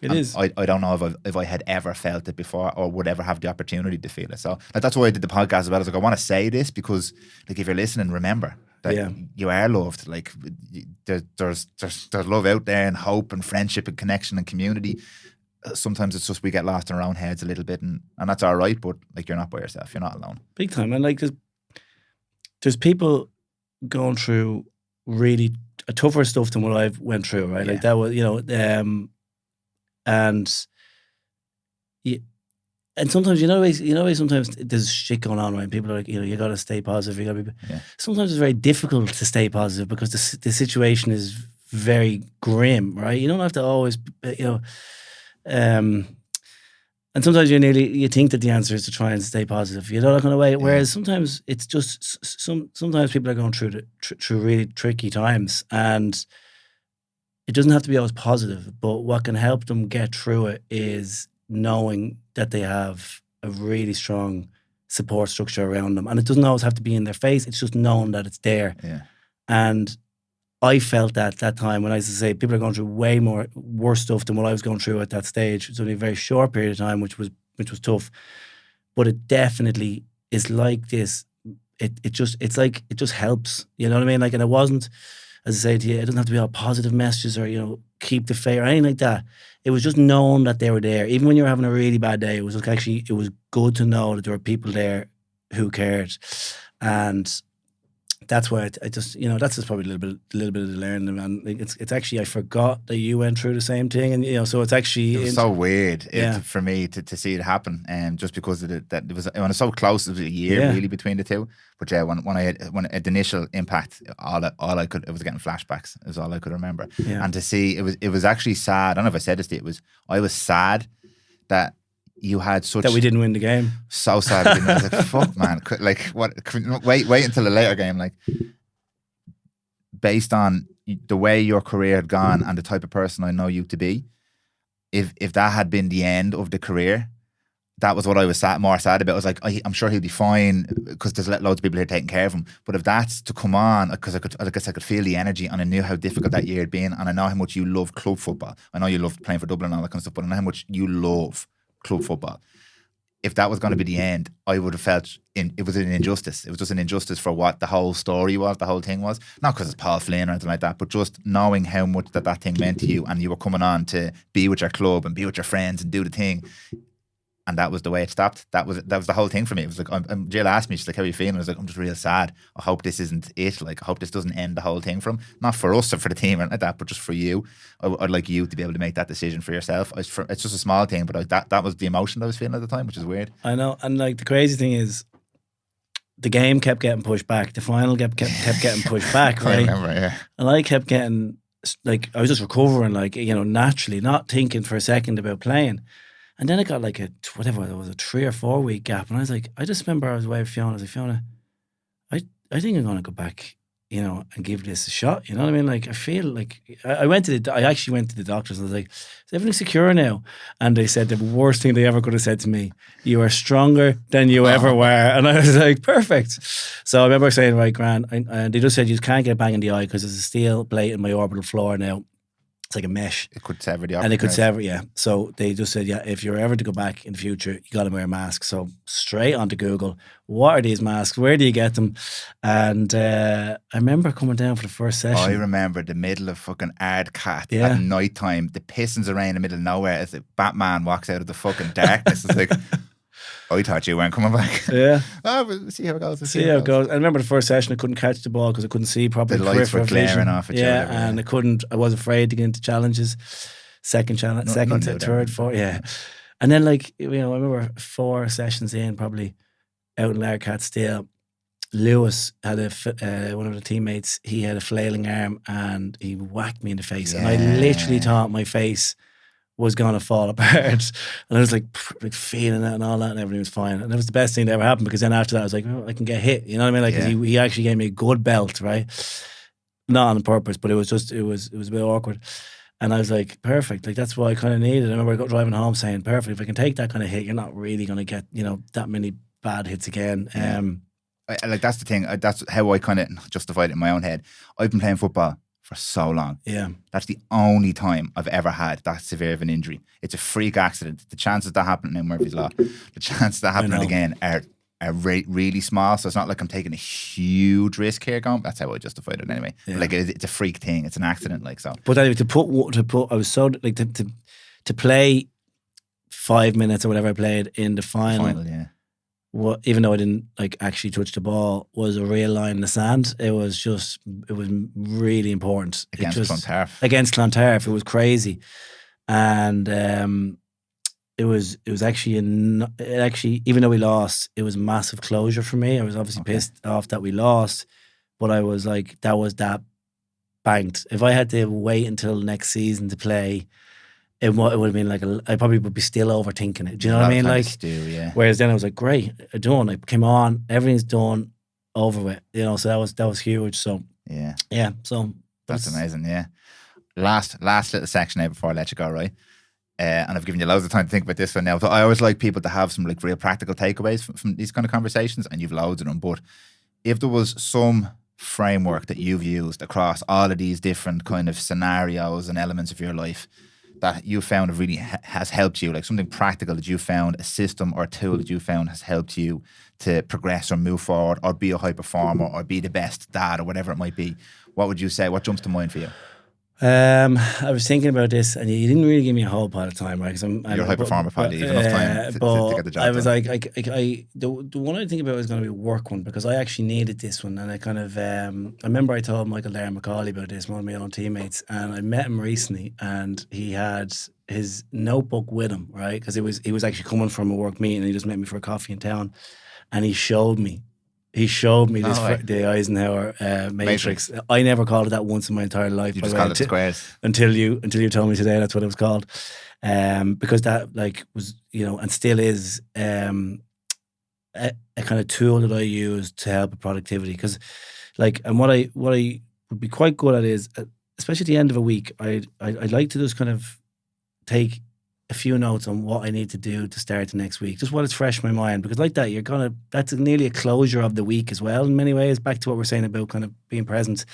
It is. I don't know if I had ever felt it before or would ever have the opportunity to feel it. So like, that's why I did the podcast as well. I was like, I want to say this because like if you're listening, remember that you are loved. Like there's love out there and hope and friendship and connection and community. Sometimes it's just we get lost in our own heads a little bit, and that's all right. But like you're not by yourself. You're not alone. Big time. And like there's people going through really tougher stuff than what I've went through. Right, like that was and sometimes sometimes there's shit going on, right? People are like, you got to stay positive. You got to be. Yeah. Sometimes it's very difficult to stay positive because the situation is very grim, right? You don't have to always, and sometimes you think that the answer is to try and stay positive. You know that kind of way. Yeah. Whereas sometimes it's just sometimes people are going through through really tricky times, and it doesn't have to be always positive. But what can help them get through it is knowing that they have a really strong support structure around them, and it doesn't always have to be in their face. It's just knowing that it's there. Yeah. And I felt that time when I used to say people are going through way more worse stuff than what I was going through at that stage. It was only a very short period of time, which was tough, but it definitely is like this. It just helps. You know what I mean? Like, and it wasn't, as I say to you, it doesn't have to be all positive messages or keep the faith or anything like that. It was just knowing that they were there, even when you were having a really bad day. It was good to know that there were people there who cared, and that's why I just, that's just probably a little bit of the learning, man. Like it's actually, I forgot that you went through the same thing, and so it's actually it was so weird for me to see it happen, just because of that it was when it's so close. It was a year really between the two. But yeah, when the initial impact, it was getting flashbacks. Is all I could remember, and to see it was actually sad. I don't know if I said this to you. I was sad that you had such that we didn't win the game. So sad. I was like, fuck, man. Like, what? Wait until a later game. Like, based on the way your career had gone and the type of person I know you to be, if that had been the end of the career, that was what I was more sad about. I was like, I'm sure he'll be fine because there's loads of people here taking care of him. But if that's to come on, because I could feel the energy, and I knew how difficult that year had been, and I know how much you love club football. I know you love playing for Dublin and all that kind of stuff, but I know how much you love club football. If that was going to be the end, I would have felt it was an injustice. It was just an injustice for what the whole story was, the whole thing was. Not because it's Paul Flynn or anything like that, but just knowing how much that thing meant to you, and you were coming on to be with your club and be with your friends and do the thing. And that was the way it stopped. That was the whole thing for me. It was like, Jill asked me, she's like, how are you feeling? I was like, I'm just real sad. I hope this isn't it. Like, I hope this doesn't end the whole thing for him. Not for us or for the team or like that, but just for you. I'd like you to be able to make that decision for yourself. It's just a small thing, but that was the emotion I was feeling at the time, which is weird. I know. And like the crazy thing is, the game kept getting pushed back. The final kept getting pushed back, right? I remember, yeah. And I kept getting, like, I was just recovering, like, naturally, not thinking for a second about playing. And then I got like a 3 or 4 week gap. And I was like, I just remember I was away with Fiona. I was like, Fiona, I think I'm going to go back, and give this a shot. You know what I mean? Like, I feel like I actually went to the doctors and I was like, is everything secure now? And they said the worst thing they ever could have said to me, you are stronger than you ever were. And I was like, perfect. So I remember saying, right, Grant, and they just said, you can't get a bang in the eye because there's a steel plate in my orbital floor now. It's like a mesh. It could sever the and it could sever, yeah. So they just said, if you're ever to go back in the future, you got to wear a mask. So straight onto Google, what are these masks? Where do you get them? And I remember coming down for the first session. I remember the middle of fucking Ardcat at night time, the pissings around in the middle of nowhere as the Batman walks out of the fucking darkness. It's like, I thought you weren't coming back. Yeah. We'll see how it goes. See how it goes. I remember the first session, I couldn't catch the ball because I couldn't see properly. The lights were glaring off each other. And I was afraid to get into challenges. Second challenge, third, fourth. Yeah. And then, like, I remember 4 sessions in, probably out in Ardcat still. Lewis had one of the teammates, he had a flailing arm and he whacked me in the face. And I literally thought my face was going to fall apart. And I was like feeling it and all that, and everything was fine. And it was the best thing that ever happened, because then after that I was like, I can get hit. You know what I mean? Like, he actually gave me a good belt, right? Not on purpose, but it was a bit awkward. And I was like, perfect. Like, that's what I kind of needed. I remember driving home saying, perfect. If I can take that kind of hit, you're not really going to get, that many bad hits again. like that's the thing. That's how I kind of justified it in my own head. I've been playing football for so long. Yeah. That's the only time I've ever had that severe of an injury. It's a freak accident. The chances that happening in Murphy's Law, the chances that happening again are really small. So it's not like I'm taking a huge risk here. Going, that's how I justified it anyway. Yeah. Like it's a freak thing. It's an accident. Like so. But anyway, to put, I was so like to play 5 minutes or whatever I played in the final. Yeah. Even though I didn't like actually touch the ball, was a real line in the sand. It was really important Against Clontarf. Against Clontarf, it was crazy, and it was actually even though we lost, it was a massive closure for me. I was obviously pissed off that we lost, but I was like, that banked. If I had to wait until next season to play, it would have been like I probably would be still overthinking it. Do you know what I mean? Like, yeah. Whereas then I was like, great, I done. I came on, everything's done, over with. You know, so that was huge. So yeah. So that's amazing. Yeah. Last little section now before I let you go, right? And I've given you loads of time to think about this one now. So I always like people to have some like real practical takeaways from these kind of conversations, and you've loads of them. But if there was some framework that you've used across all of these different kind of scenarios and elements of your life that you found really has helped you, like something practical that you found, a system or a tool that you found has helped you to progress or move forward or be a high performer or be the best dad or whatever it might be, what would you say? What jumps to mind for you? I was thinking about this, and you didn't really give me a whole pile of time, right? You're a high performer, Paddy. You've enough time to get the job done. I was like, the one I think about was going to be a work one, because I actually needed this one, and I kind of, I remember I told Michael Darren McCauley about this, one of my own teammates, and I met him recently, and he had his notebook with him, right? Because he was actually coming from a work meeting, and he just met me for a coffee in town, and he showed me the Eisenhower matrix. I never called it that once in my entire life. You just called it squares. Until you told me today that's what it was called. Because that like was, you know, and still is a kind of tool that I use to help with productivity. Because like, and what I would be quite good at is, especially at the end of a week, I'd like to just kind of take a few notes on what I need to do to start the next week, just what is fresh in my mind, because like that, that's nearly a closure of the week as well in many ways, back to what we're saying about kind of being present.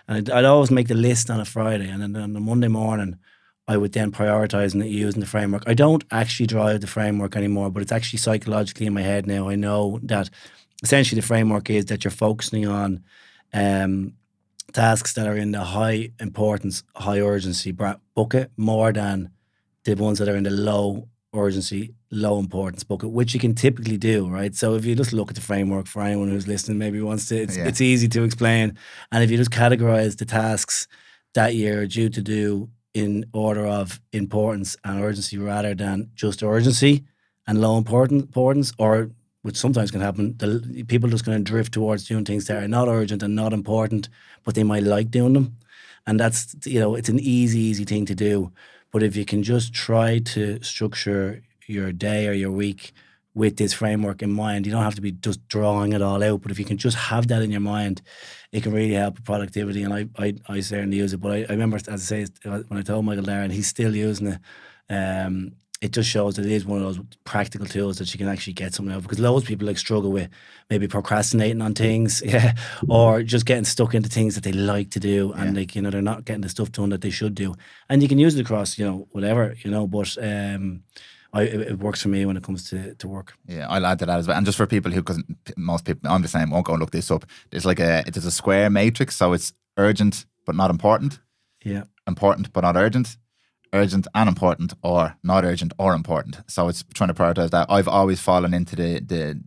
And I'd always make the list on a Friday, and then on a Monday morning I would then prioritize and using the framework. I don't actually drive the framework anymore, but it's actually psychologically in my head now. I know that essentially the framework is that you're focusing on tasks that are in the high importance, high urgency bucket more than the ones that are in the low urgency, low importance bucket, which you can typically do, right? So if you just look at the framework, for anyone who's listening, maybe wants to, it's easy to explain. And if you just categorize the tasks that you're due to do in order of importance and urgency rather than just urgency and low importance, or which sometimes can happen, people are just going to drift towards doing things that are not urgent and not important, but they might like doing them. And that's, you know, it's an easy thing to do. But if you can just try to structure your day or your week with this framework in mind, you don't have to be just drawing it all out, but if you can just have that in your mind, it can really help with productivity. And I certainly use it. But I remember, as I say, when I told Michael Darren, he's still using it. It just shows that it is one of those practical tools that you can actually get something out of, because loads of people like struggle with maybe procrastinating on things, or just getting stuck into things that they like to do, and like, you know, they're not getting the stuff done that they should do. And you can use it across, you know, whatever, you know, but it works for me when it comes to work. Yeah, I'll add to that as well. And just for people who, because most people, I'm the same, won't go and look this up. There's like there's a square matrix, so it's urgent but not important. Yeah. Important but not urgent. Urgent and important, or not urgent or important. So it's trying to prioritize that. I've always fallen into the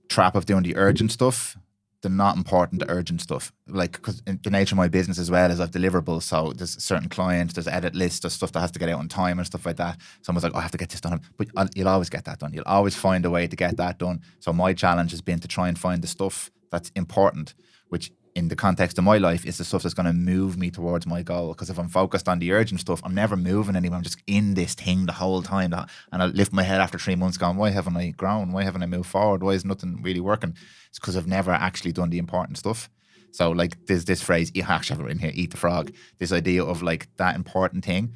trap of doing the urgent stuff, the not important, the urgent stuff. Like, because the nature of my business as well is I've deliverables. So there's certain clients, there's edit lists, there's stuff that has to get out on time and stuff like that. Someone's like, I have to get this done. But you'll always get that done. You'll always find a way to get that done. So my challenge has been to try and find the stuff that's important, which in the context of my life is the stuff that's going to move me towards my goal. Because if I'm focused on the urgent stuff, I'm never moving anywhere. I'm just in this thing the whole time. And I lift my head after 3 months going, why haven't I grown? Why haven't I moved forward? Why is nothing really working? It's because I've never actually done the important stuff. So like there's this phrase, you actually have it in here, eat the frog. This idea of like that important thing,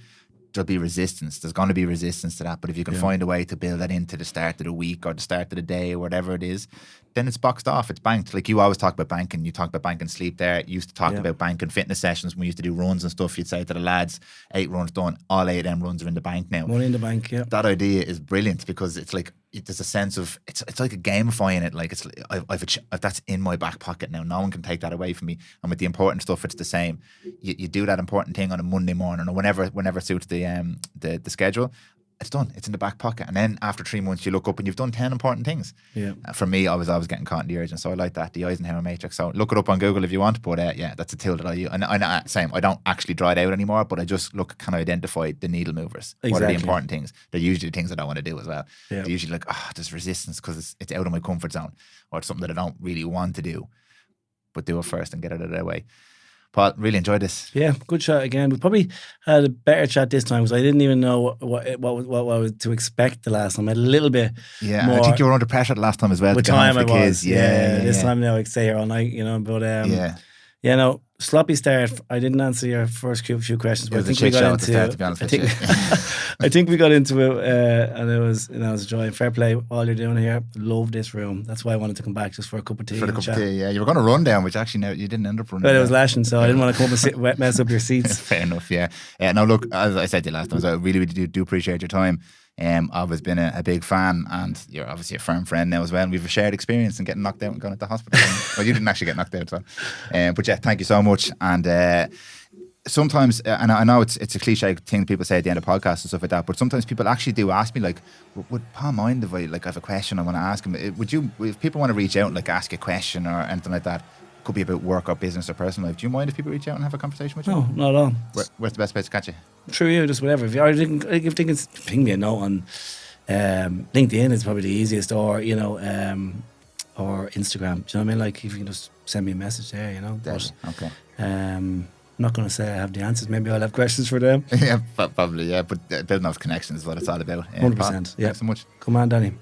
there'll be resistance. There's going to be resistance to that. But if you can find a way to build that into the start of the week or the start of the day or whatever it is, then it's boxed off. It's banked. Like you always talk about banking. You talk about banking sleep there. You used to talk about banking fitness sessions when we used to do runs and stuff. You'd say to the lads, 8 runs done. All 8 of them runs are in the bank now. Money in the bank, yeah. That idea is brilliant because it's like, there's a sense of, it's like a gamifying it. Like it's, that's in my back pocket now. No one can take that away from me. And with the important stuff, it's the same. You do that important thing on a Monday morning or whenever suits the schedule. It's done. It's in the back pocket. And then after 3 months, you look up and you've done 10 important things. Yeah. For me, I was always getting caught in the urgent. So I like that, the Eisenhower matrix. So look it up on Google if you want. But yeah, that's a tool that I use. And same, I don't actually draw it out anymore, but I just can I identify the needle movers. Exactly. What are the important things? They're usually the things I don't want to do as well. Yeah. They're usually like, there's resistance because it's out of my comfort zone, or it's something that I don't really want to do, but do it first and get it out of the way. Paul, really enjoyed this. Yeah, good chat again. We probably had a better chat this time because I didn't even know what was to expect the last time. I had a little bit more. I think you were under pressure the last time as well. With time I was. Kids. Yeah, this time now I could stay here all night, but sloppy start. I didn't answer your first few questions, but I think we got into. I think we got into it, and it was a joy. Fair play, all you're doing here. Love this room. That's why I wanted to come back just for a cup of tea. For a cup of tea, yeah. You were going to run down, which actually now you didn't end up running. But it was lashing, so I didn't want to come and mess up your seats. Fair enough, yeah. Now look, as I said to you last time, I really do appreciate your time. I've always been a big fan, and you're obviously a firm friend now as well. And we've a shared experience in getting knocked out and going into the hospital. Well, you didn't actually get knocked out, so. But yeah, thank you so much. And sometimes, and I know it's a cliche thing people say at the end of podcasts and stuff like that, but sometimes people actually do ask me, like, would Paul mind if I have a question I want to ask him? Would you, if people want to reach out and like ask a question or anything like that, could be about work or business or personal life, do you mind if people reach out and have a conversation with you? No, not at all. Where's the best place to catch you? Through you, just whatever. If you can ping me a note on LinkedIn is probably the easiest, or or Instagram. Do you know what I mean? Like if you can just send me a message there, But, okay. I'm not going to say I have the answers. Maybe I'll have questions for them. Yeah, probably. Yeah, but building those connections is what it's all about. 100%. Yeah. Thanks so much. Come on, Danny.